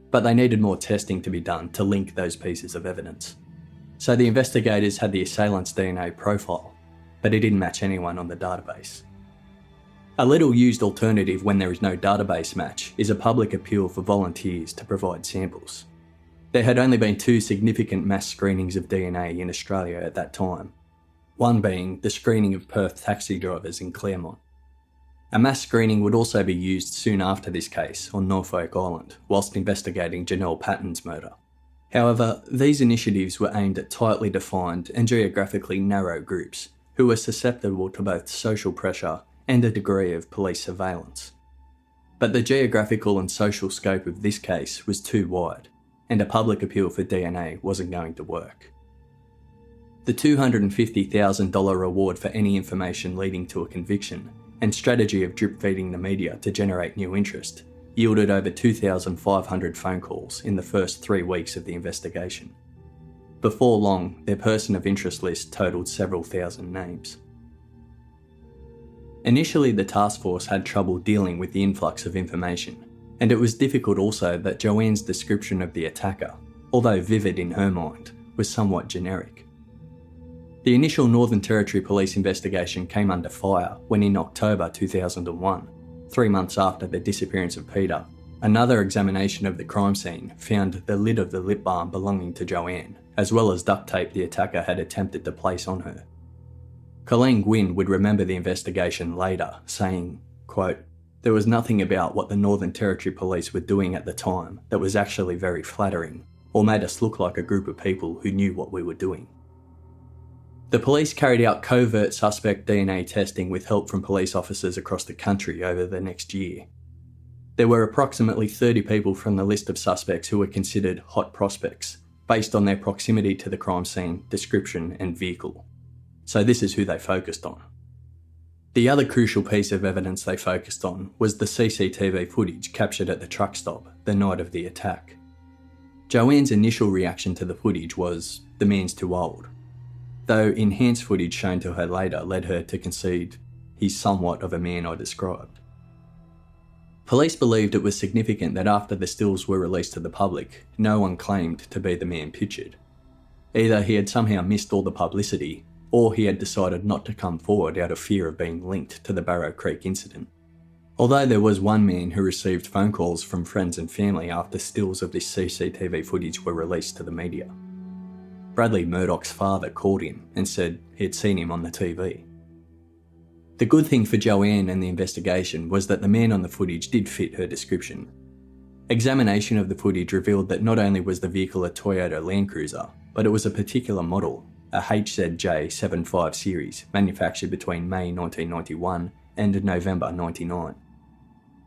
But they needed more testing to be done to link those pieces of evidence. So the investigators had the assailant's DNA profile, but it didn't match anyone on the database. A little used alternative when there is no database match is a public appeal for volunteers to provide samples. There had only been 2 significant mass screenings of DNA in Australia at that time, one being the screening of Perth taxi drivers in Claremont. A mass screening would also be used soon after this case on Norfolk Island, whilst investigating Janelle Patton's murder. However, these initiatives were aimed at tightly defined and geographically narrow groups who were susceptible to both social pressure and a degree of police surveillance. But the geographical and social scope of this case was too wide, and a public appeal for DNA wasn't going to work. The $250,000 reward for any information leading to a conviction and strategy of drip feeding the media to generate new interest yielded over 2,500 phone calls in the first 3 weeks of the investigation. Before long, their person of interest list totalled several thousand names. Initially, the task force had trouble dealing with the influx of information, and it was difficult also that Joanne's description of the attacker, although vivid in her mind, was somewhat generic. The initial Northern Territory Police investigation came under fire when in October 2001, 3 months after the disappearance of Peter, another examination of the crime scene found the lid of the lip balm belonging to Joanne, as well as duct tape the attacker had attempted to place on her. Colleen Gwynn would remember the investigation later, saying, quote, "There was nothing about what the Northern Territory Police were doing at the time that was actually very flattering, or made us look like a group of people who knew what we were doing." The police carried out covert suspect DNA testing with help from police officers across the country over the next year. There were approximately 30 people from the list of suspects who were considered hot prospects, based on their proximity to the crime scene, description and vehicle. So this is who they focused on. The other crucial piece of evidence they focused on was the CCTV footage captured at the truck stop the night of the attack. Joanne's initial reaction to the footage was, "The man's too old," though enhanced footage shown to her later led her to concede, he's somewhat of a man I described. Police believed it was significant that after the stills were released to the public, no one claimed to be the man pictured. Either he had somehow missed all the publicity, or he had decided not to come forward out of fear of being linked to the Barrow Creek incident. Although there was one man who received phone calls from friends and family after stills of this CCTV footage were released to the media. Bradley Murdoch's father called him and said he had seen him on the TV. The good thing for Joanne and the investigation was that the man on the footage did fit her description. Examination of the footage revealed that not only was the vehicle a Toyota Land Cruiser, but it was a particular model, a HZJ75 series, manufactured between May 1991 and November 99.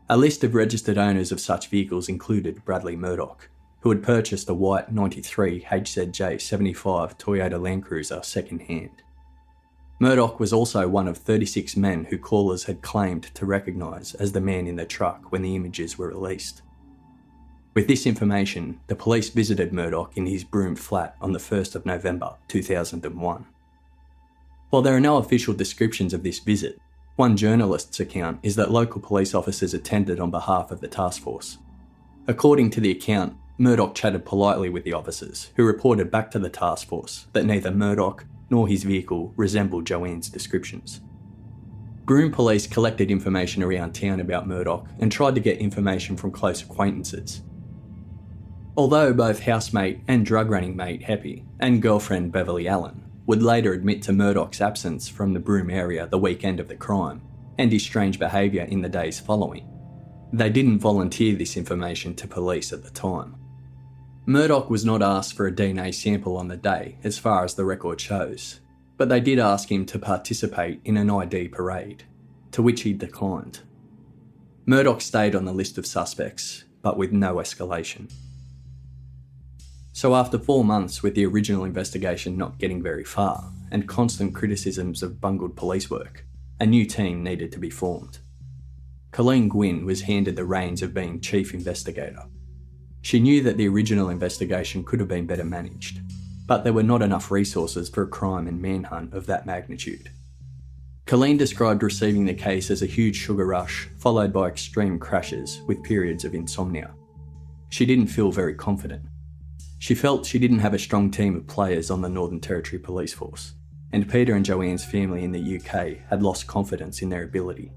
A list of registered owners of such vehicles included Bradley Murdoch, who had purchased a white 93 HZJ75 Toyota Land Cruiser second-hand. Murdoch was also one of 36 men who callers had claimed to recognise as the man in the truck when the images were released. With this information, the police visited Murdoch in his Broome flat on the 1st of November 2001. While there are no official descriptions of this visit, one journalist's account is that local police officers attended on behalf of the task force. According to the account, Murdoch chatted politely with the officers, who reported back to the task force that neither Murdoch nor his vehicle resembled Joanne's descriptions. Broome police collected information around town about Murdoch and tried to get information from close acquaintances. Although both housemate and drug-running mate Heppy and girlfriend Beverly Allen would later admit to Murdoch's absence from the Broome area the weekend of the crime and his strange behaviour in the days following, they didn't volunteer this information to police at the time. Murdoch was not asked for a DNA sample on the day, as far as the record shows, but they did ask him to participate in an ID parade, to which he declined. Murdoch stayed on the list of suspects, but with no escalation. So after 4 months with the original investigation not getting very far, and constant criticisms of bungled police work, a new team needed to be formed. Colleen Gwynn was handed the reins of being chief investigator. She knew that the original investigation could have been better managed, but there were not enough resources for a crime and manhunt of that magnitude. Colleen described receiving the case as a huge sugar rush, followed by extreme crashes with periods of insomnia. She didn't feel very confident. She felt she didn't have a strong team of players on the Northern Territory Police Force, and Peter and Joanne's family in the UK had lost confidence in their ability.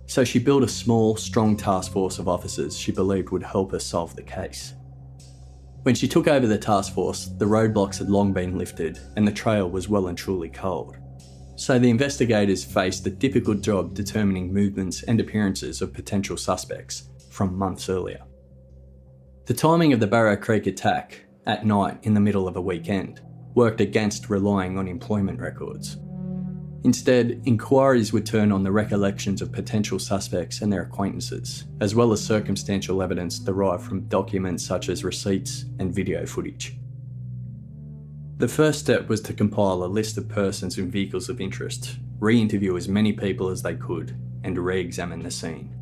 So she built a small, strong task force of officers she believed would help her solve the case. When she took over the task force, the roadblocks had long been lifted and the trail was well and truly cold. So the investigators faced the difficult job determining movements and appearances of potential suspects from months earlier. The timing of the Barrow Creek attack, at night in the middle of a weekend, worked against relying on employment records. Instead, inquiries would turn on the recollections of potential suspects and their acquaintances, as well as circumstantial evidence derived from documents such as receipts and video footage. The first step was to compile a list of persons and vehicles of interest, re-interview as many people as they could, and re-examine the scene.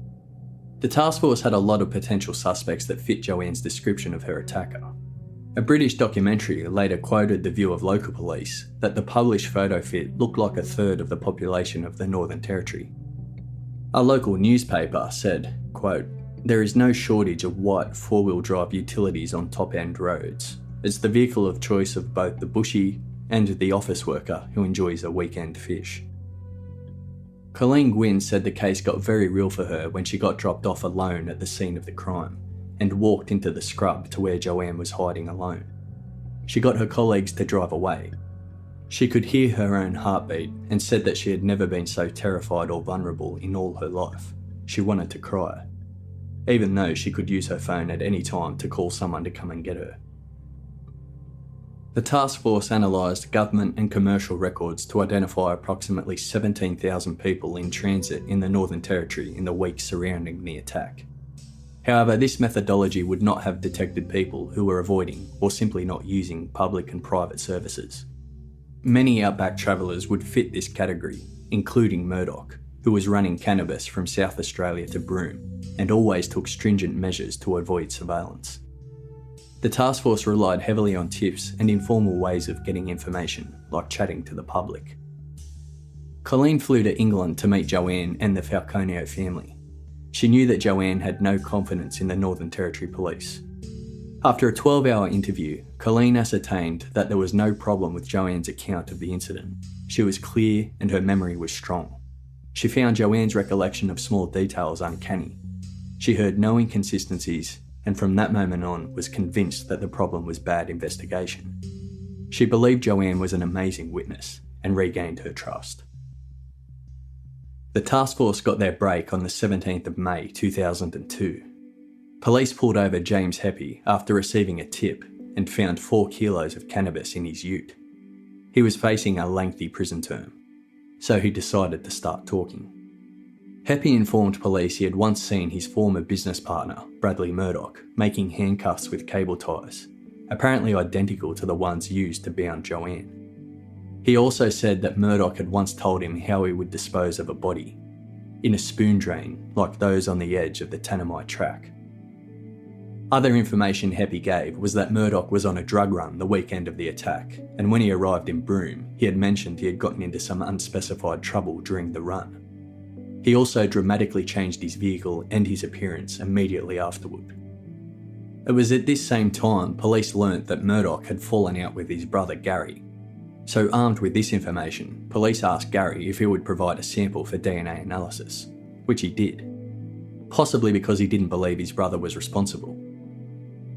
The task force had a lot of potential suspects that fit Joanne's description of her attacker. A British documentary later quoted the view of local police that the published photo fit looked like a third of the population of the Northern Territory. A local newspaper said, quote, "There is no shortage of white four-wheel drive utilities on top-end roads. It's the vehicle of choice of both the bushie and the office worker who enjoys a weekend fish." Colleen Gwynn said the case got very real for her when she got dropped off alone at the scene of the crime and walked into the scrub to where Joanne was hiding alone. She got her colleagues to drive away. She could hear her own heartbeat and said that she had never been so terrified or vulnerable in all her life. She wanted to cry, even though she could use her phone at any time to call someone to come and get her. The task force analysed government and commercial records to identify approximately 17,000 people in transit in the Northern Territory in the weeks surrounding the attack. However, this methodology would not have detected people who were avoiding or simply not using public and private services. Many outback travellers would fit this category, including Murdoch, who was running cannabis from South Australia to Broome and always took stringent measures to avoid surveillance. The task force relied heavily on tips and informal ways of getting information, like chatting to the public. Colleen flew to England to meet Joanne and the Falconio family. She knew that Joanne had no confidence in the Northern Territory Police. After a 12-hour interview, Colleen ascertained that there was no problem with Joanne's account of the incident. She was clear and her memory was strong. She found Joanne's recollection of small details uncanny. She heard no inconsistencies, and from that moment on was convinced that the problem was bad investigation. She believed Joanne was an amazing witness and regained her trust. The task force got their break on the 17th of May 2002. Police pulled over James Heppy after receiving a tip and found 4 kilos of cannabis in his ute. He was facing a lengthy prison term, so he decided to start talking. Heppy informed police he had once seen his former business partner, Bradley Murdoch, making handcuffs with cable ties, apparently identical to the ones used to bound Joanne. He also said that Murdoch had once told him how he would dispose of a body, in a spoon drain like those on the edge of the Tanami track. Other information Heppy gave was that Murdoch was on a drug run the weekend of the attack, and when he arrived in Broome, he had mentioned he had gotten into some unspecified trouble during the run. He also dramatically changed his vehicle and his appearance immediately afterward. It was at this same time police learnt that Murdoch had fallen out with his brother Gary. So armed with this information, police asked Gary if he would provide a sample for DNA analysis, which he did, possibly because he didn't believe his brother was responsible.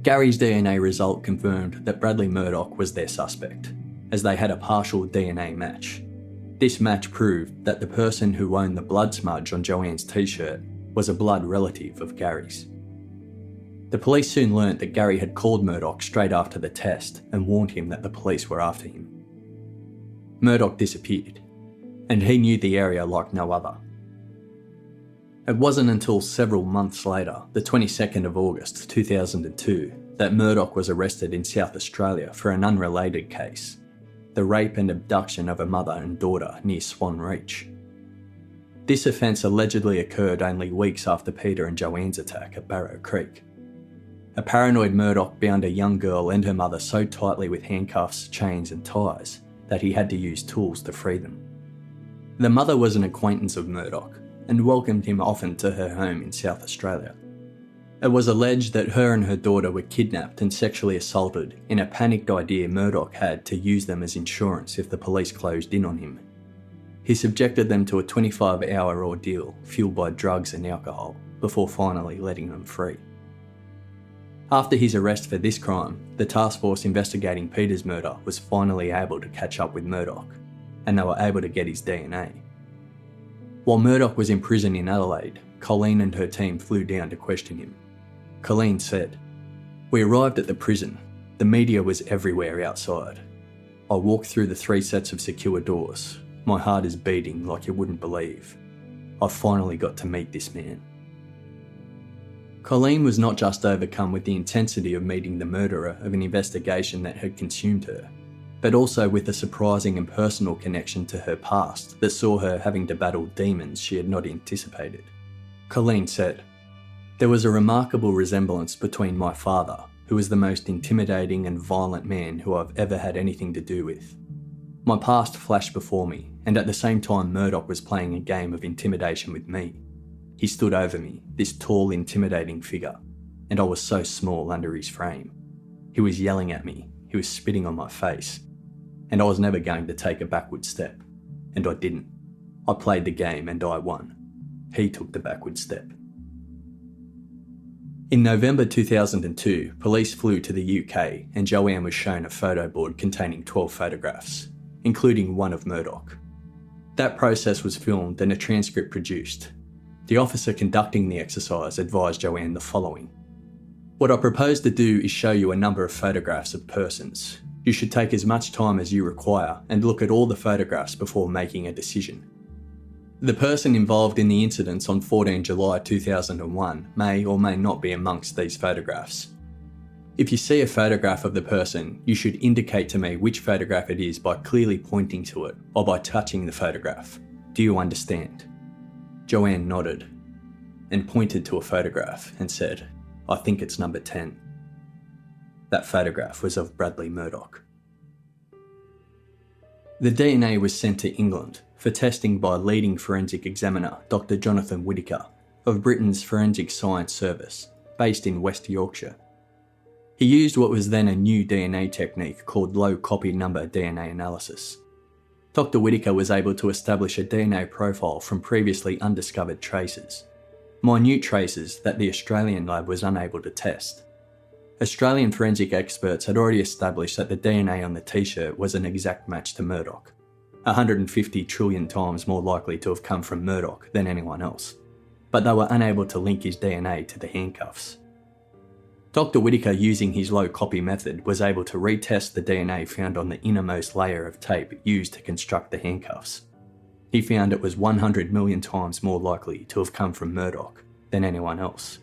Gary's DNA result confirmed that Bradley Murdoch was their suspect, as they had a partial DNA match. This match proved that the person who owned the blood smudge on Joanne's t-shirt was a blood relative of Gary's. The police soon learnt that Gary had called Murdoch straight after the test and warned him that the police were after him. Murdoch disappeared, and he knew the area like no other. It wasn't until several months later, the 22nd of August 2002, that Murdoch was arrested in South Australia for an unrelated case, the rape and abduction of a mother and daughter near Swan Reach. This offence allegedly occurred only weeks after Peter and Joanne's attack at Barrow Creek. A paranoid Murdoch bound a young girl and her mother so tightly with handcuffs, chains and ties that he had to use tools to free them. The mother was an acquaintance of Murdoch and welcomed him often to her home in South Australia. It was alleged that her and her daughter were kidnapped and sexually assaulted in a panicked idea Murdoch had to use them as insurance if the police closed in on him. He subjected them to a 25-hour ordeal fueled by drugs and alcohol before finally letting them free. After his arrest for this crime, the task force investigating Peter's murder was finally able to catch up with Murdoch, and they were able to get his DNA. While Murdoch was in prison in Adelaide, Colleen and her team flew down to question him. Colleen said, "We arrived at the prison. The media was everywhere outside. I walked through the 3 sets of secure doors. My heart is beating like you wouldn't believe. I finally got to meet this man." Colleen was not just overcome with the intensity of meeting the murderer of an investigation that had consumed her, but also with a surprising and personal connection to her past that saw her having to battle demons she had not anticipated. Colleen said, "There was a remarkable resemblance between my father, who was the most intimidating and violent man who I've ever had anything to do with. My past flashed before me, and at the same time Murdoch was playing a game of intimidation with me. He stood over me, this tall, intimidating figure, and I was so small under his frame. He was yelling at me, he was spitting on my face, and I was never going to take a backward step, and I didn't. I played the game and I won. He took the backward step." In November 2002, police flew to the UK and Joanne was shown a photo board containing 12 photographs, including one of Murdoch. That process was filmed and a transcript produced. The officer conducting the exercise advised Joanne the following: "What I propose to do is show you a number of photographs of persons. You should take as much time as you require and look at all the photographs before making a decision. The person involved in the incidents on 14 July 2001 may or may not be amongst these photographs. If you see a photograph of the person, you should indicate to me which photograph it is by clearly pointing to it or by touching the photograph. Do you understand?" Joanne nodded and pointed to a photograph and said, "I think it's number 10. That photograph was of Bradley Murdoch. The DNA was sent to England, for testing by leading forensic examiner Dr. Jonathan Whittaker of Britain's Forensic Science Service, based in West Yorkshire. He used what was then a new DNA technique called low copy number DNA analysis. Dr. Whittaker was able to establish a DNA profile from previously undiscovered traces, minute traces that the Australian lab was unable to test. Australian forensic experts had already established that the DNA on the t-shirt was an exact match to Murdoch, 150 trillion times more likely to have come from Murdoch than anyone else, but they were unable to link his DNA to the handcuffs. Dr. Whittaker, using his low copy method, was able to retest the DNA found on the innermost layer of tape used to construct the handcuffs. He found it was 100 million times more likely to have come from Murdoch than anyone else.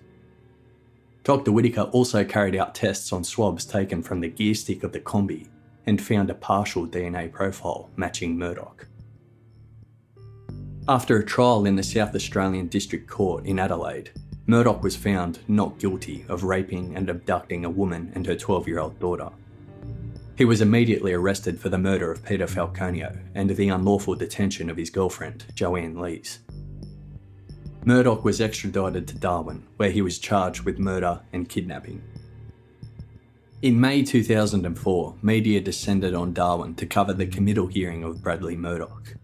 Dr. Whittaker also carried out tests on swabs taken from the gear stick of the combi and found a partial DNA profile matching Murdoch. After a trial in the South Australian District Court in Adelaide, Murdoch was found not guilty of raping and abducting a woman and her 12-year-old daughter. He was immediately arrested for the murder of Peter Falconio and the unlawful detention of his girlfriend, Joanne Lees. Murdoch was extradited to Darwin, where he was charged with murder and kidnapping. In May 2004, media descended on Darwin to cover the committal hearing of Bradley Murdoch.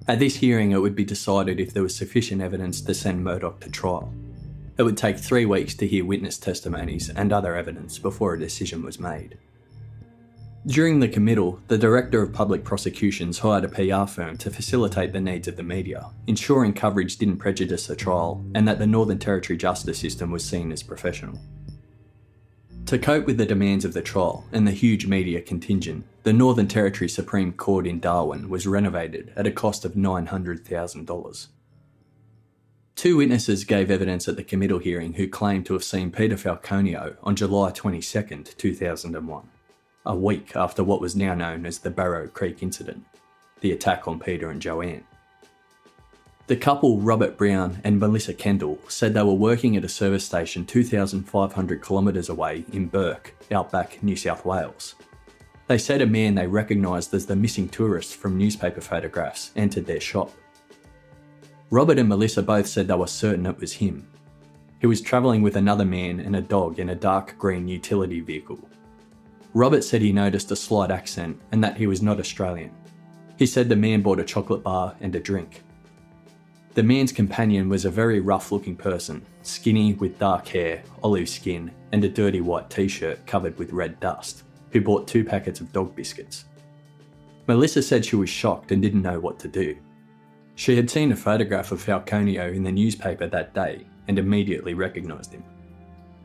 At this hearing, it would be decided if there was sufficient evidence to send Murdoch to trial. It would take 3 weeks to hear witness testimonies and other evidence before a decision was made. During the committal, the Director of Public Prosecutions hired a PR firm to facilitate the needs of the media, ensuring coverage didn't prejudice the trial and that the Northern Territory justice system was seen as professional. To cope with the demands of the trial and the huge media contingent, the Northern Territory Supreme Court in Darwin was renovated at a cost of $900,000. 2 witnesses gave evidence at the committal hearing who claimed to have seen Peter Falconio on July 22, 2001, a week after what was now known as the Barrow Creek incident, the attack on Peter and Joanne. The couple, Robert Brown and Melissa Kendall, said they were working at a service station 2,500 kilometres away in Burke, outback New South Wales. They said a man they recognised as the missing tourist from newspaper photographs entered their shop. Robert and Melissa both said they were certain it was him. He was travelling with another man and a dog in a dark green utility vehicle. Robert said he noticed a slight accent and that he was not Australian. He said the man bought a chocolate bar and a drink. The man's companion was a very rough-looking person, skinny with dark hair, olive skin, and a dirty white t-shirt covered with red dust, who bought 2 packets of dog biscuits. Melissa said she was shocked and didn't know what to do. She had seen a photograph of Falconio in the newspaper that day and immediately recognised him.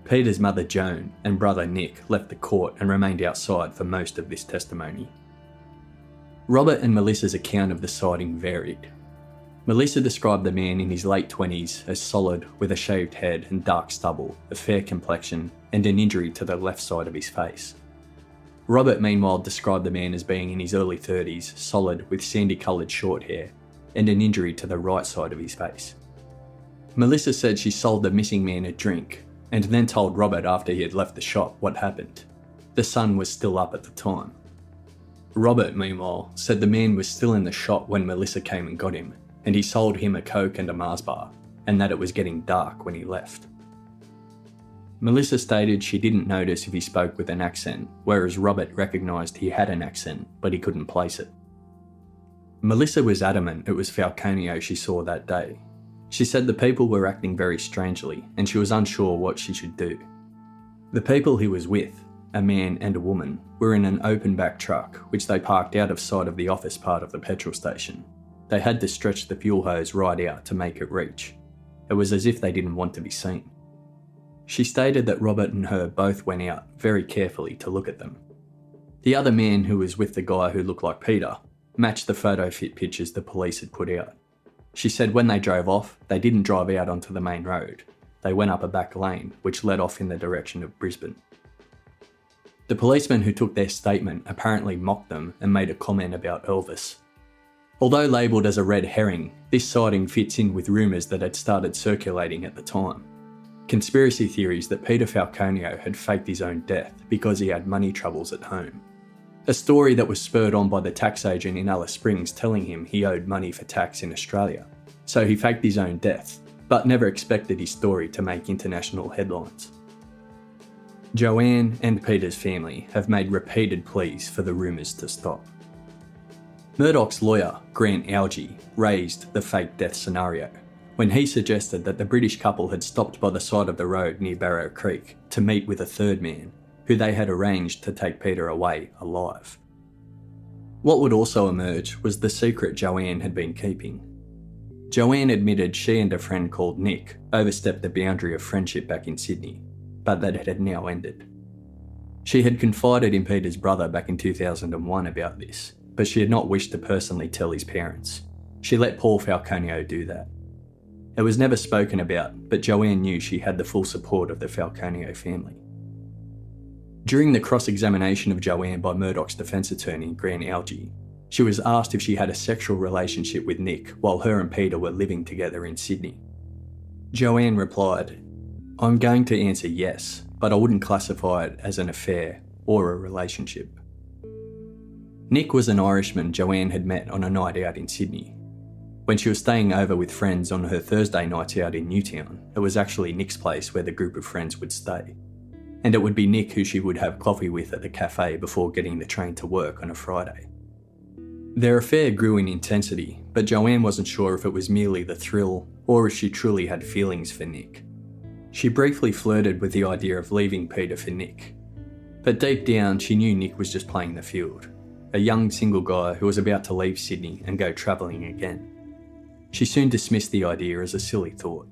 Peter's mother Joan and brother Nick left the court and remained outside for most of this testimony. Robert and Melissa's account of the sighting varied. Melissa described the man in his late 20s as solid, with a shaved head and dark stubble, a fair complexion, and an injury to the left side of his face. Robert, meanwhile, described the man as being in his early 30s, solid, with sandy-coloured short hair, and an injury to the right side of his face. Melissa said she sold the missing man a drink, and then told Robert after he had left the shop what happened. The sun was still up at the time. Robert, meanwhile, said the man was still in the shop when Melissa came and got him, and he sold him a Coke and a Mars bar, and that it was getting dark when he left. Melissa stated she didn't notice if he spoke with an accent, whereas Robert recognised he had an accent, but he couldn't place it. Melissa was adamant it was Falconio she saw that day. She said the people were acting very strangely, and she was unsure what she should do. The people he was with, a man and a woman, were in an open back truck, which they parked out of sight of the office part of the petrol station. They had to stretch the fuel hose right out to make it reach. It was as if they didn't want to be seen. She stated that Robert and her both went out very carefully to look at them. The other man, who was with the guy who looked like Peter, matched the photo fit pictures the police had put out. She said when they drove off, they didn't drive out onto the main road. They went up a back lane, which led off in the direction of Brisbane. The policeman who took their statement apparently mocked them and made a comment about Elvis. Although labelled as a red herring, this sighting fits in with rumours that had started circulating at the time. Conspiracy theories that Peter Falconio had faked his own death because he had money troubles at home. A story that was spurred on by the tax agent in Alice Springs telling him he owed money for tax in Australia. So he faked his own death, but never expected his story to make international headlines. Joanne and Peter's family have made repeated pleas for the rumours to stop. Murdoch's lawyer, Grant Algie, raised the fake death scenario when he suggested that the British couple had stopped by the side of the road near Barrow Creek to meet with a third man, who they had arranged to take Peter away alive. What would also emerge was the secret Joanne had been keeping. Joanne admitted she and a friend called Nick overstepped the boundary of friendship back in Sydney, but that it had now ended. She had confided in Peter's brother back in 2001 about this, but she had not wished to personally tell his parents. She let Paul Falconio do that. It was never spoken about, but Joanne knew she had the full support of the Falconio family. During the cross-examination of Joanne by Murdoch's defence attorney, Grant Algie, she was asked if she had a sexual relationship with Nick while her and Peter were living together in Sydney. Joanne replied, "I'm going to answer yes, but I wouldn't classify it as an affair or a relationship." Nick was an Irishman Joanne had met on a night out in Sydney. When she was staying over with friends on her Thursday nights out in Newtown, it was actually Nick's place where the group of friends would stay. And it would be Nick who she would have coffee with at the cafe before getting the train to work on a Friday. Their affair grew in intensity, but Joanne wasn't sure if it was merely the thrill or if she truly had feelings for Nick. She briefly flirted with the idea of leaving Peter for Nick. But deep down, she knew Nick was just playing the field, a young single guy who was about to leave Sydney and go travelling again. She soon dismissed the idea as a silly thought.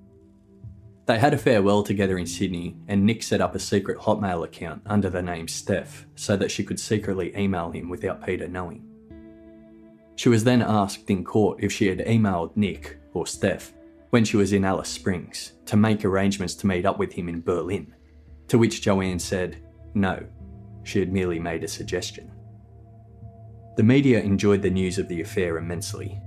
They had a farewell together in Sydney, and Nick set up a secret Hotmail account under the name Steph so that she could secretly email him without Peter knowing. She was then asked in court if she had emailed Nick, or Steph, when she was in Alice Springs to make arrangements to meet up with him in Berlin, to which Joanne said no, she had merely made a suggestion. The media enjoyed the news of the affair immensely.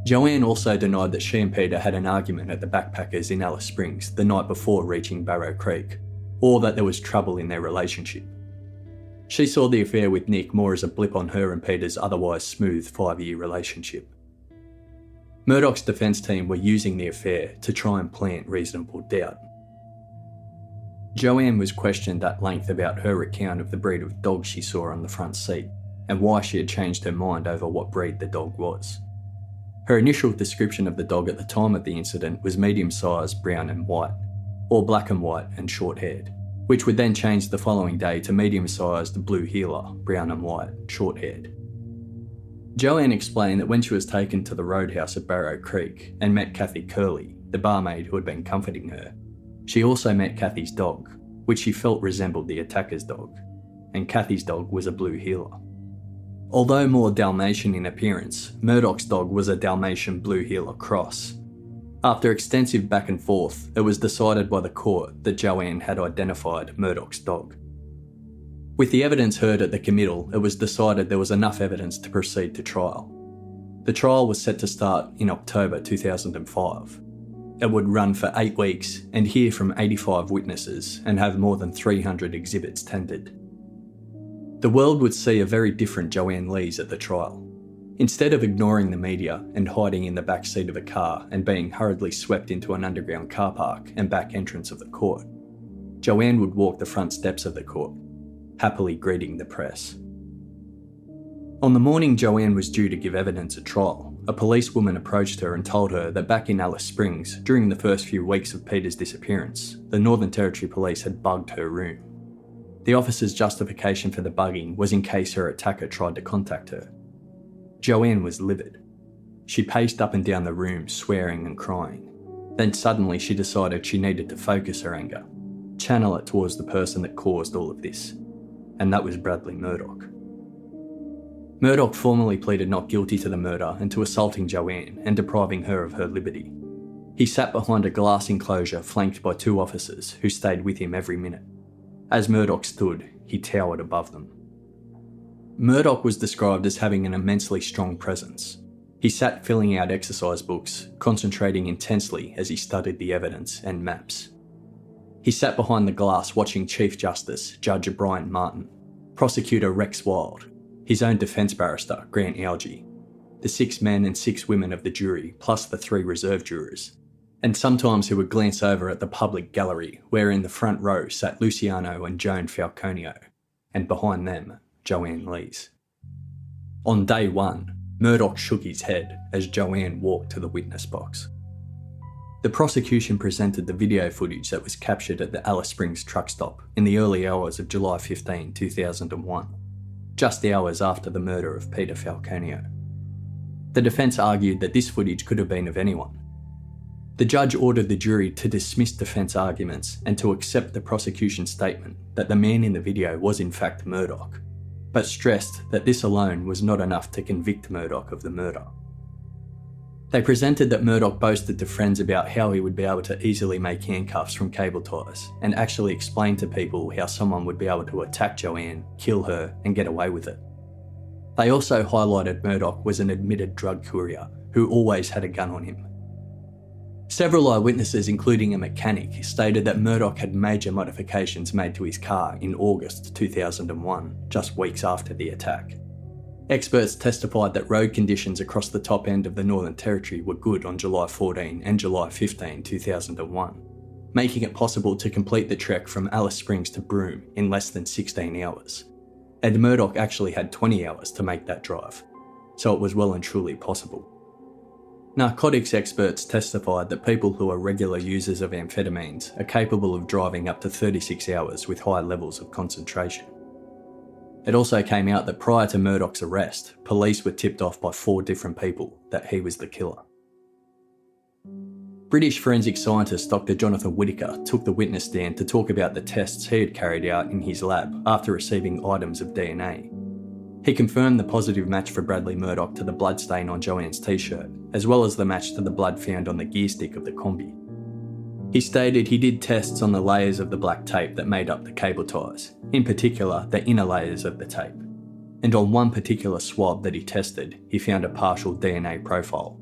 Joanne also denied that she and Peter had an argument at the Backpackers in Alice Springs the night before reaching Barrow Creek, or that there was trouble in their relationship. She saw the affair with Nick more as a blip on her and Peter's otherwise smooth 5-year relationship. Murdoch's defence team were using the affair to try and plant reasonable doubt. Joanne was questioned at length about her account of the breed of dog she saw on the front seat, and why she had changed her mind over what breed the dog was. Her initial description of the dog at the time of the incident was medium-sized, brown and white, or black and white and short-haired, which would then change the following day to medium-sized blue heeler, brown and white, short-haired. Joanne explained that when she was taken to the roadhouse at Barrow Creek and met Kathy Curley, the barmaid who had been comforting her, she also met Kathy's dog, which she felt resembled the attacker's dog, and Kathy's dog was a blue heeler. Although more Dalmatian in appearance, Murdoch's dog was a Dalmatian blue heeler cross. After extensive back and forth, it was decided by the court that Joanne had identified Murdoch's dog. With the evidence heard at the committal, it was decided there was enough evidence to proceed to trial. The trial was set to start in October 2005. It would run for 8 weeks and hear from 85 witnesses and have more than 300 exhibits tendered. The world would see a very different Joanne Lees at the trial. Instead of ignoring the media and hiding in the back seat of a car and being hurriedly swept into an underground car park and back entrance of the court, Joanne would walk the front steps of the court, happily greeting the press. On the morning Joanne was due to give evidence at trial, a policewoman approached her and told her that back in Alice Springs, during the first few weeks of Peter's disappearance, the Northern Territory Police had bugged her room. The officer's justification for the bugging was in case her attacker tried to contact her. Joanne was livid. She paced up and down the room, swearing and crying. Then suddenly she decided she needed to focus her anger, channel it towards the person that caused all of this, and that was Bradley Murdoch. Murdoch formally pleaded not guilty to the murder and to assaulting Joanne and depriving her of her liberty. He sat behind a glass enclosure flanked by 2 officers who stayed with him every minute. As Murdoch stood, he towered above them. Murdoch was described as having an immensely strong presence. He sat filling out exercise books, concentrating intensely as he studied the evidence and maps. He sat behind the glass watching Chief Justice Judge Brian Martin, Prosecutor Rex Wild, his own defence barrister, Grant Algie, the 6 men and 6 women of the jury, plus the 3 reserve jurors, and sometimes he would glance over at the public gallery where in the front row sat Luciano and Joan Falconio, and behind them, Joanne Lees. On day 1, Murdoch shook his head as Joanne walked to the witness box. The prosecution presented the video footage that was captured at the Alice Springs truck stop in the early hours of July 15, 2001, just hours after the murder of Peter Falconio. The defence argued that this footage could have been of anyone. The judge ordered the jury to dismiss defence arguments and to accept the prosecution's statement that the man in the video was in fact Murdoch, but stressed that this alone was not enough to convict Murdoch of the murder. They presented that Murdoch boasted to friends about how he would be able to easily make handcuffs from cable ties and actually explained to people how someone would be able to attack Joanne, kill her, and get away with it. They also highlighted Murdoch was an admitted drug courier who always had a gun on him. Several eyewitnesses, including a mechanic, stated that Murdoch had major modifications made to his car in August 2001, just weeks after the attack. Experts testified that road conditions across the top end of the Northern Territory were good on July 14 and July 15, 2001, making it possible to complete the trek from Alice Springs to Broome in less than 16 hours. And Murdoch actually had 20 hours to make that drive, so it was well and truly possible. Narcotics experts testified that people who are regular users of amphetamines are capable of driving up to 36 hours with high levels of concentration. It also came out that prior to Murdoch's arrest, police were tipped off by 4 different people that he was the killer. British forensic scientist Dr. Jonathan Whittaker took the witness stand to talk about the tests he had carried out in his lab after receiving items of DNA. He confirmed the positive match for Bradley Murdoch to the bloodstain on Joanne's t-shirt, as well as the match to the blood found on the gear stick of the combi. He stated he did tests on the layers of the black tape that made up the cable ties, in particular the inner layers of the tape. And on one particular swab that he tested, he found a partial DNA profile.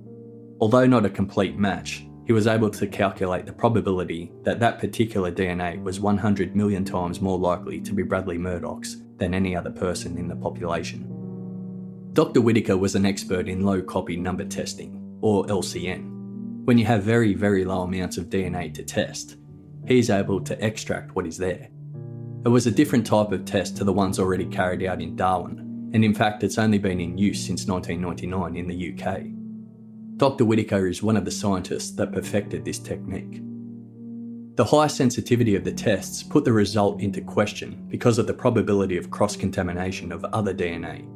Although not a complete match, he was able to calculate the probability that that particular DNA was 100 million times more likely to be Bradley Murdoch's than any other person in the population. Dr. Whittaker was an expert in low copy number testing, or LCN. When you have very, very low amounts of DNA to test, he is able to extract what is there. It was a different type of test to the ones already carried out in Darwin, and in fact it's only been in use since 1999 in the UK. Dr. Whittaker is one of the scientists that perfected this technique. The high sensitivity of the tests put the result into question because of the probability of cross-contamination of other DNA.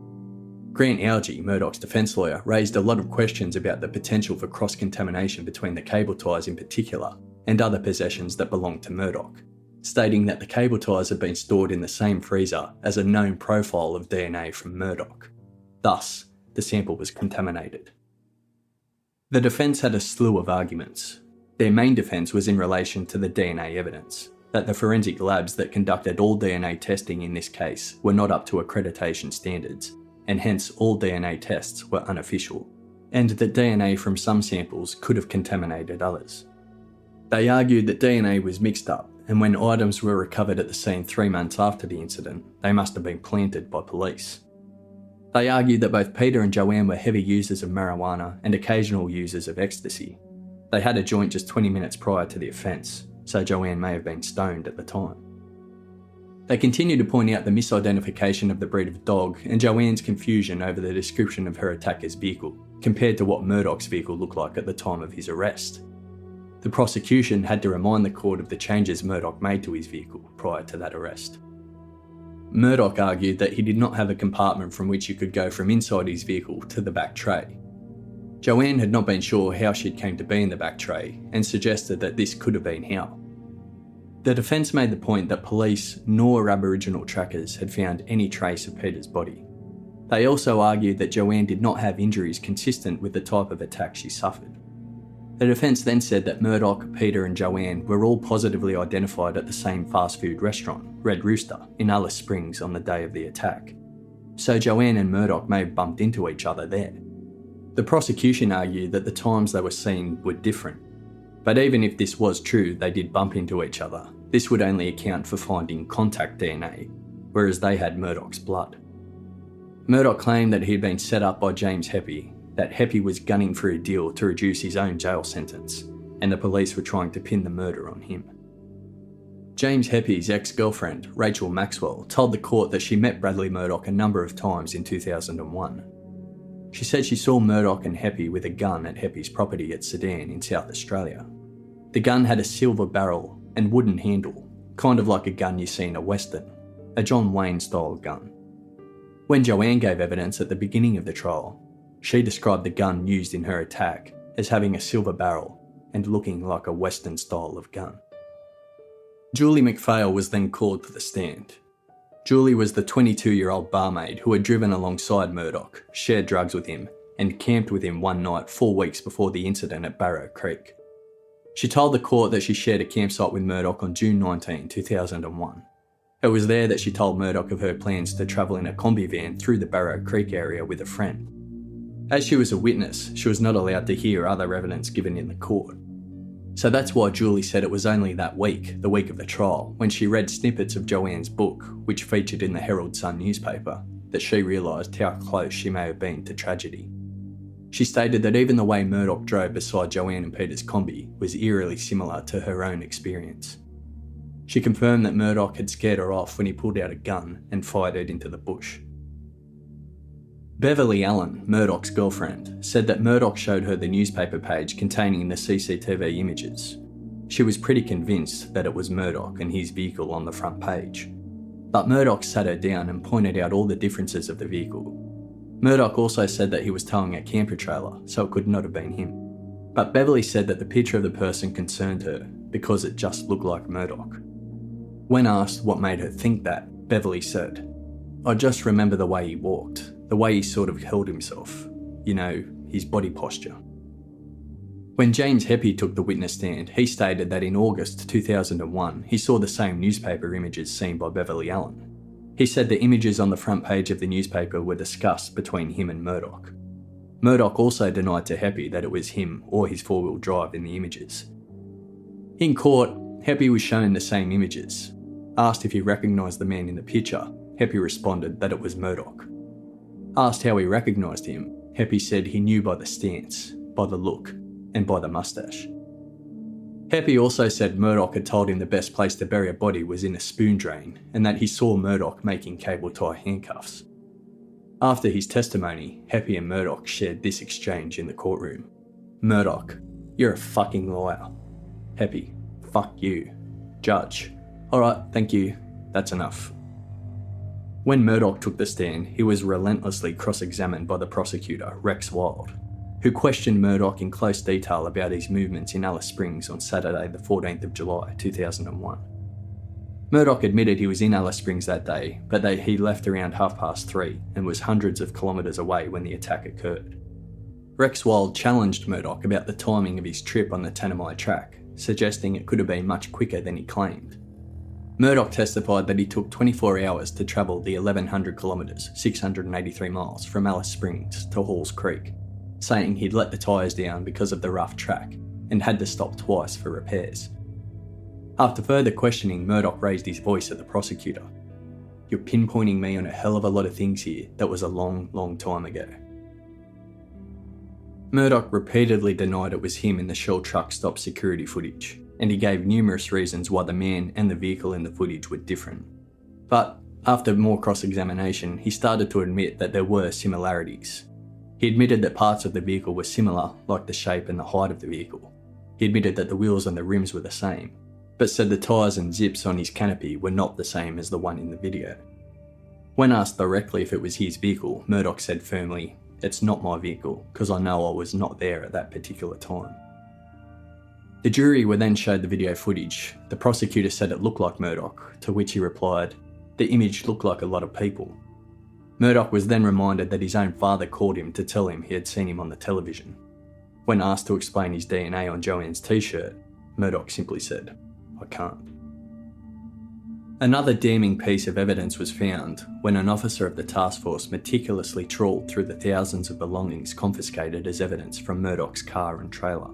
Grant Algie, Murdoch's defence lawyer, raised a lot of questions about the potential for cross-contamination between the cable ties in particular and other possessions that belonged to Murdoch, stating that the cable ties had been stored in the same freezer as a known profile of DNA from Murdoch. Thus, the sample was contaminated. The defence had a slew of arguments. Their main defence was in relation to the DNA evidence, that the forensic labs that conducted all DNA testing in this case were not up to accreditation standards, and hence all DNA tests were unofficial, and that DNA from some samples could have contaminated others. They argued that DNA was mixed up, and when items were recovered at the scene 3 months after the incident, they must have been planted by police. They argued that both Peter and Joanne were heavy users of marijuana and occasional users of ecstasy. They had a joint just 20 minutes prior to the offence, so Joanne may have been stoned at the time. They continue to point out the misidentification of the breed of dog and Joanne's confusion over the description of her attacker's vehicle, compared to what Murdoch's vehicle looked like at the time of his arrest. The prosecution had to remind the court of the changes Murdoch made to his vehicle prior to that arrest. Murdoch argued that he did not have a compartment from which you could go from inside his vehicle to the back tray. Joanne had not been sure how she came to be in the back tray and suggested that this could have been how. The defence made the point that police nor Aboriginal trackers had found any trace of Peter's body. They also argued that Joanne did not have injuries consistent with the type of attack she suffered. The defence then said that Murdoch, Peter and Joanne were all positively identified at the same fast food restaurant, Red Rooster, in Alice Springs on the day of the attack. So Joanne and Murdoch may have bumped into each other there. The prosecution argued that the times they were seen were different. But even if this was true, they did bump into each other. This would only account for finding contact DNA, whereas they had Murdoch's blood. Murdoch claimed that he had been set up by James Heppy, that Heppy was gunning for a deal to reduce his own jail sentence, and the police were trying to pin the murder on him. James Heppy's ex-girlfriend, Rachel Maxwell, told the court that she met Bradley Murdoch a number of times in 2001. She said she saw Murdoch and Heppy with a gun at Heppy's property at Sedan in South Australia. The gun had a silver barrel and wooden handle, kind of like a gun you see in a Western, a John Wayne-style gun. When Joanne gave evidence at the beginning of the trial, she described the gun used in her attack as having a silver barrel and looking like a Western style of gun. Julie McPhail was then called to the stand. Julie was the 22-year-old barmaid who had driven alongside Murdoch, shared drugs with him, and camped with him one night 4 weeks before the incident at Barrow Creek. She told the court that she shared a campsite with Murdoch on June 19, 2001. It was there that she told Murdoch of her plans to travel in a combi van through the Barrow Creek area with a friend. As she was a witness, she was not allowed to hear other evidence given in the court. So that's why Julie said it was only that week, the week of the trial, when she read snippets of Joanne's book, which featured in the Herald Sun newspaper, that she realised how close she may have been to tragedy. She stated that even the way Murdoch drove beside Joanne and Peter's combi was eerily similar to her own experience. She confirmed that Murdoch had scared her off when he pulled out a gun and fired it into the bush. Beverly Allen, Murdoch's girlfriend, said that Murdoch showed her the newspaper page containing the CCTV images. She was pretty convinced that it was Murdoch and his vehicle on the front page. But Murdoch sat her down and pointed out all the differences of the vehicle. Murdoch also said that he was towing a camper trailer, so it could not have been him. But Beverly said that the picture of the person concerned her because it just looked like Murdoch. When asked what made her think that, Beverly said, "I just remember the way he walked. The way he sort of held himself, his body posture." When James Heppy took the witness stand, he stated that in August 2001, he saw the same newspaper images seen by Beverly Allen. He said the images on the front page of the newspaper were discussed between him and Murdoch. Murdoch also denied to Heppy that it was him or his four-wheel drive in the images. In court, Heppy was shown the same images. Asked if he recognised the man in the picture, Heppy responded that it was Murdoch. Asked how he recognised him, Heppy said he knew by the stance, by the look, and by the moustache. Heppy also said Murdoch had told him the best place to bury a body was in a spoon drain, and that he saw Murdoch making cable tie handcuffs. After his testimony, Heppy and Murdoch shared this exchange in the courtroom. Murdoch, "You're a fucking liar." Heppy, "Fuck you." Judge, "Alright, thank you. That's enough." When Murdoch took the stand, he was relentlessly cross-examined by the prosecutor, Rex Wild, who questioned Murdoch in close detail about his movements in Alice Springs on Saturday the 14th of July 2001. Murdoch admitted he was in Alice Springs that day, but that he left around 3:30 and was hundreds of kilometres away when the attack occurred. Rex Wild challenged Murdoch about the timing of his trip on the Tanami track, suggesting it could have been much quicker than he claimed. Murdoch testified that he took 24 hours to travel the 1,100 kilometres, 683 miles, from Alice Springs to Halls Creek, saying he'd let the tyres down because of the rough track and had to stop twice for repairs. After further questioning, Murdoch raised his voice at the prosecutor. "You're pinpointing me on a hell of a lot of things here that was a long, long time ago." Murdoch repeatedly denied it was him in the Shell truck stop security footage, and he gave numerous reasons why the man and the vehicle in the footage were different. But after more cross-examination, he started to admit that there were similarities. He admitted that parts of the vehicle were similar, like the shape and the height of the vehicle. He admitted that the wheels and the rims were the same, but said the tyres and zips on his canopy were not the same as the one in the video. When asked directly if it was his vehicle, Murdoch said firmly, "It's not my vehicle, because I know I was not there at that particular time." The jury were then showed the video footage. The prosecutor said it looked like Murdoch, to which he replied, "The image looked like a lot of people." Murdoch was then reminded that his own father called him to tell him he had seen him on the television. When asked to explain his DNA on Joanne's t-shirt, Murdoch simply said, "I can't." Another damning piece of evidence was found when an officer of the task force meticulously trawled through the thousands of belongings confiscated as evidence from Murdoch's car and trailer.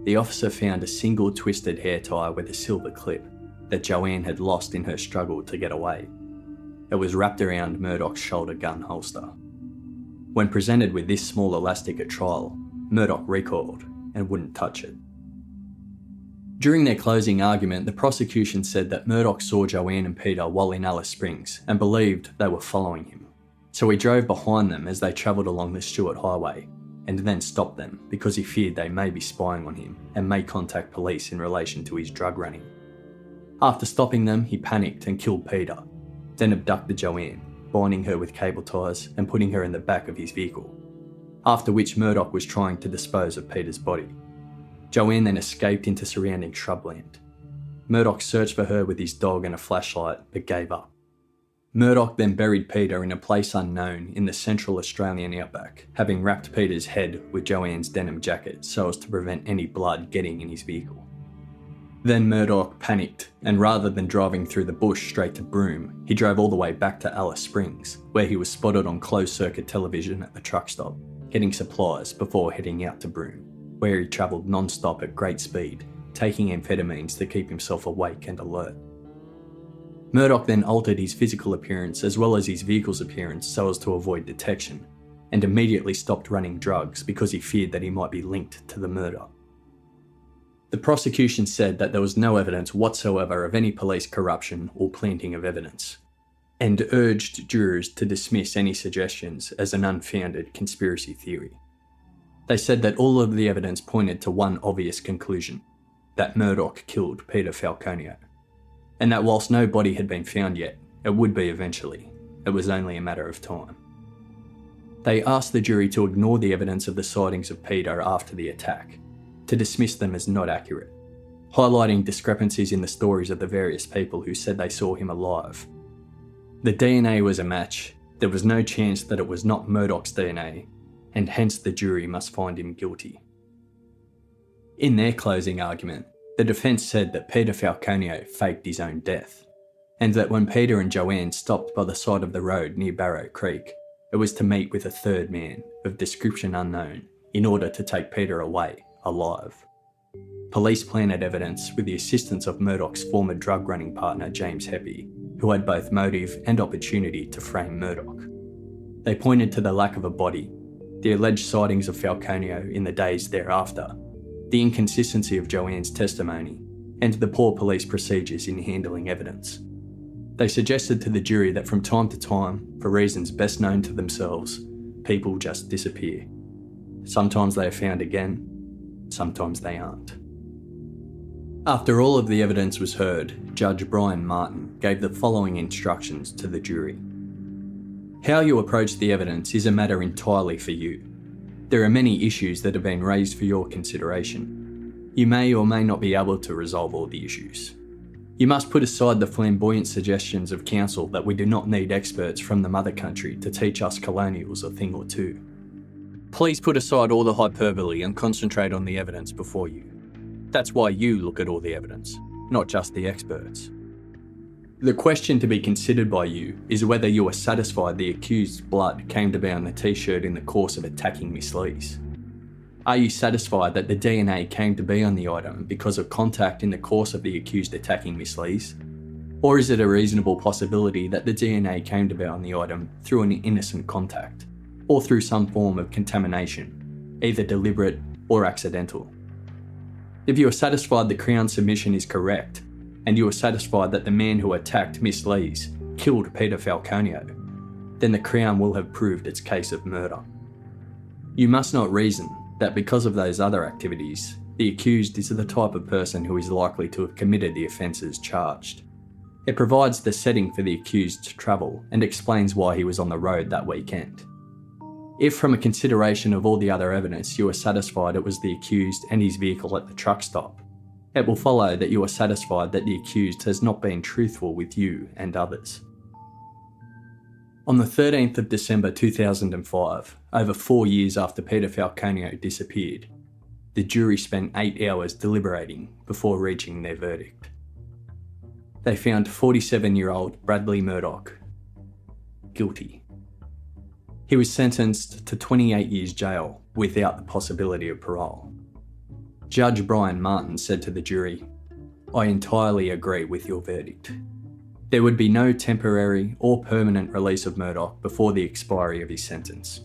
The officer found a single twisted hair tie with a silver clip that Joanne had lost in her struggle to get away. It was wrapped around Murdoch's shoulder gun holster. When presented with this small elastic at trial, Murdoch recoiled and wouldn't touch it. During their closing argument, the prosecution said that Murdoch saw Joanne and Peter while in Alice Springs and believed they were following him. So he drove behind them as they travelled along the Stewart Highway and then stopped them because he feared they may be spying on him and may contact police in relation to his drug running. After stopping them, he panicked and killed Peter, then abducted Joanne, binding her with cable ties and putting her in the back of his vehicle, after which Murdoch was trying to dispose of Peter's body. Joanne then escaped into surrounding shrubland. Murdoch searched for her with his dog and a flashlight, but gave up. Murdoch then buried Peter in a place unknown in the central Australian outback, having wrapped Peter's head with Joanne's denim jacket so as to prevent any blood getting in his vehicle. Then Murdoch panicked, and rather than driving through the bush straight to Broome, he drove all the way back to Alice Springs, where he was spotted on closed-circuit television at the truck stop, getting supplies before heading out to Broome, where he travelled non-stop at great speed, taking amphetamines to keep himself awake and alert. Murdoch then altered his physical appearance as well as his vehicle's appearance so as to avoid detection, and immediately stopped running drugs because he feared that he might be linked to the murder. The prosecution said that there was no evidence whatsoever of any police corruption or planting of evidence, and urged jurors to dismiss any suggestions as an unfounded conspiracy theory. They said that all of the evidence pointed to one obvious conclusion, that Murdoch killed Peter Falconio, and that whilst no body had been found yet, it would be eventually. It was only a matter of time. They asked the jury to ignore the evidence of the sightings of Peter after the attack, to dismiss them as not accurate, highlighting discrepancies in the stories of the various people who said they saw him alive. The DNA was a match, there was no chance that it was not Murdoch's DNA, and hence the jury must find him guilty. In their closing argument, the defence said that Peter Falconio faked his own death, and that when Peter and Joanne stopped by the side of the road near Barrow Creek, it was to meet with a third man, of description unknown, in order to take Peter away, alive. Police planted evidence with the assistance of Murdoch's former drug-running partner James Heppy, who had both motive and opportunity to frame Murdoch. They pointed to the lack of a body, the alleged sightings of Falconio in the days thereafter, the inconsistency of Joanne's testimony, and the poor police procedures in handling evidence. They suggested to the jury that from time to time, for reasons best known to themselves, people just disappear. Sometimes they are found again, sometimes they aren't. After all of the evidence was heard, Judge Brian Martin gave the following instructions to the jury. How you approach the evidence is a matter entirely for you. There are many issues that have been raised for your consideration. You may or may not be able to resolve all the issues. You must put aside the flamboyant suggestions of counsel that we do not need experts from the mother country to teach us colonials a thing or two. Please put aside all the hyperbole and concentrate on the evidence before you. That's why you look at all the evidence, not just the experts. The question to be considered by you is whether you are satisfied the accused's blood came to be on the t-shirt in the course of attacking Miss Lee's. Are you satisfied that the DNA came to be on the item because of contact in the course of the accused attacking Miss Lee's? Or is it a reasonable possibility that the DNA came to be on the item through an innocent contact, or through some form of contamination, either deliberate or accidental? If you are satisfied the Crown's submission is correct, and you are satisfied that the man who attacked Miss Lee's killed Peter Falconio, then the Crown will have proved its case of murder. You must not reason that because of those other activities, the accused is the type of person who is likely to have committed the offences charged. It provides the setting for the accused's travel and explains why he was on the road that weekend. If from a consideration of all the other evidence you are satisfied it was the accused and his vehicle at the truck stop, it will follow that you are satisfied that the accused has not been truthful with you and others. On the 13th of December 2005, over 4 years after Peter Falconio disappeared, the jury spent 8 hours deliberating before reaching their verdict. They found 47-year-old Bradley Murdoch guilty. He was sentenced to 28 years jail without the possibility of parole. Judge Brian Martin said to the jury, "I entirely agree with your verdict. There would be no temporary or permanent release of Murdoch before the expiry of his sentence,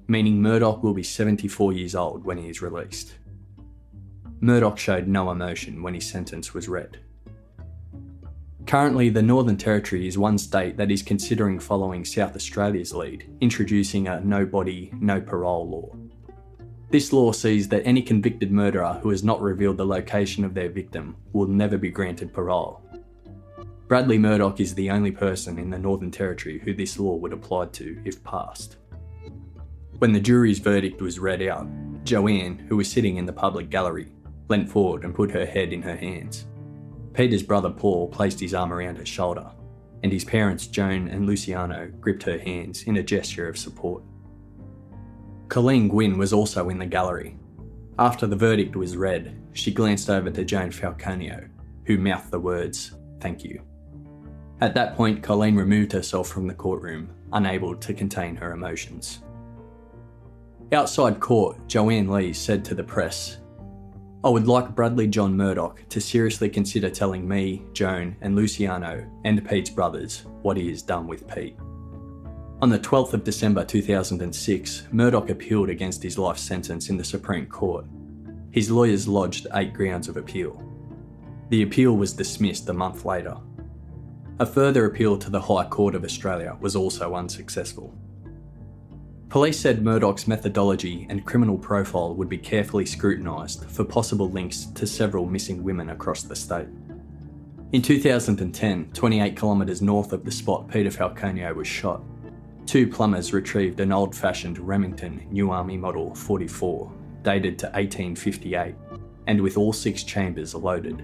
meaning Murdoch will be 74 years old when he is released. Murdoch showed no emotion when his sentence was read. Currently, the Northern Territory is one state that is considering following South Australia's lead, introducing a no body, no parole law. This law sees that any convicted murderer who has not revealed the location of their victim will never be granted parole. Bradley Murdoch is the only person in the Northern Territory who this law would apply to if passed. When the jury's verdict was read out, Joanne, who was sitting in the public gallery, leant forward and put her head in her hands. Peter's brother Paul placed his arm around her shoulder, and his parents Joan and Luciano gripped her hands in a gesture of support. Colleen Gwynn was also in the gallery. After the verdict was read, she glanced over to Joan Falconio, who mouthed the words, "Thank you." At that point, Colleen removed herself from the courtroom, unable to contain her emotions. Outside court, Joanne Lee said to the press, "I would like Bradley John Murdoch to seriously consider telling me, Joan and Luciano and Pete's brothers what he has done with Pete." On the 12th of December 2006, Murdoch appealed against his life sentence in the Supreme Court. His lawyers lodged 8 grounds of appeal. The appeal was dismissed a month later. A further appeal to the High Court of Australia was also unsuccessful. Police said Murdoch's methodology and criminal profile would be carefully scrutinised for possible links to several missing women across the state. In 2010, 28 kilometres north of the spot Peter Falconio was shot, 2 plumbers retrieved an old-fashioned Remington New Army Model 44, dated to 1858, and with all 6 chambers loaded.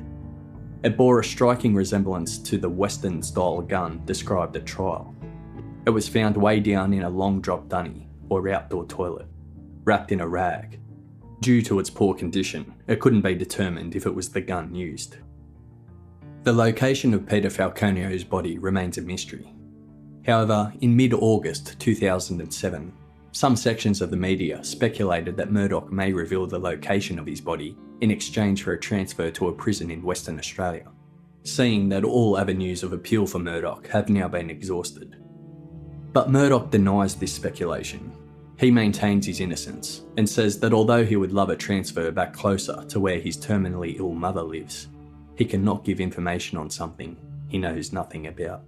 It bore a striking resemblance to the Western-style gun described at trial. It was found way down in a long drop dunny, or outdoor toilet, wrapped in a rag. Due to its poor condition, it couldn't be determined if it was the gun used. The location of Peter Falconio's body remains a mystery. However, in mid-August 2007, some sections of the media speculated that Murdoch may reveal the location of his body in exchange for a transfer to a prison in Western Australia, seeing that all avenues of appeal for Murdoch have now been exhausted. But Murdoch denies this speculation. He maintains his innocence and says that although he would love a transfer back closer to where his terminally ill mother lives, he cannot give information on something he knows nothing about.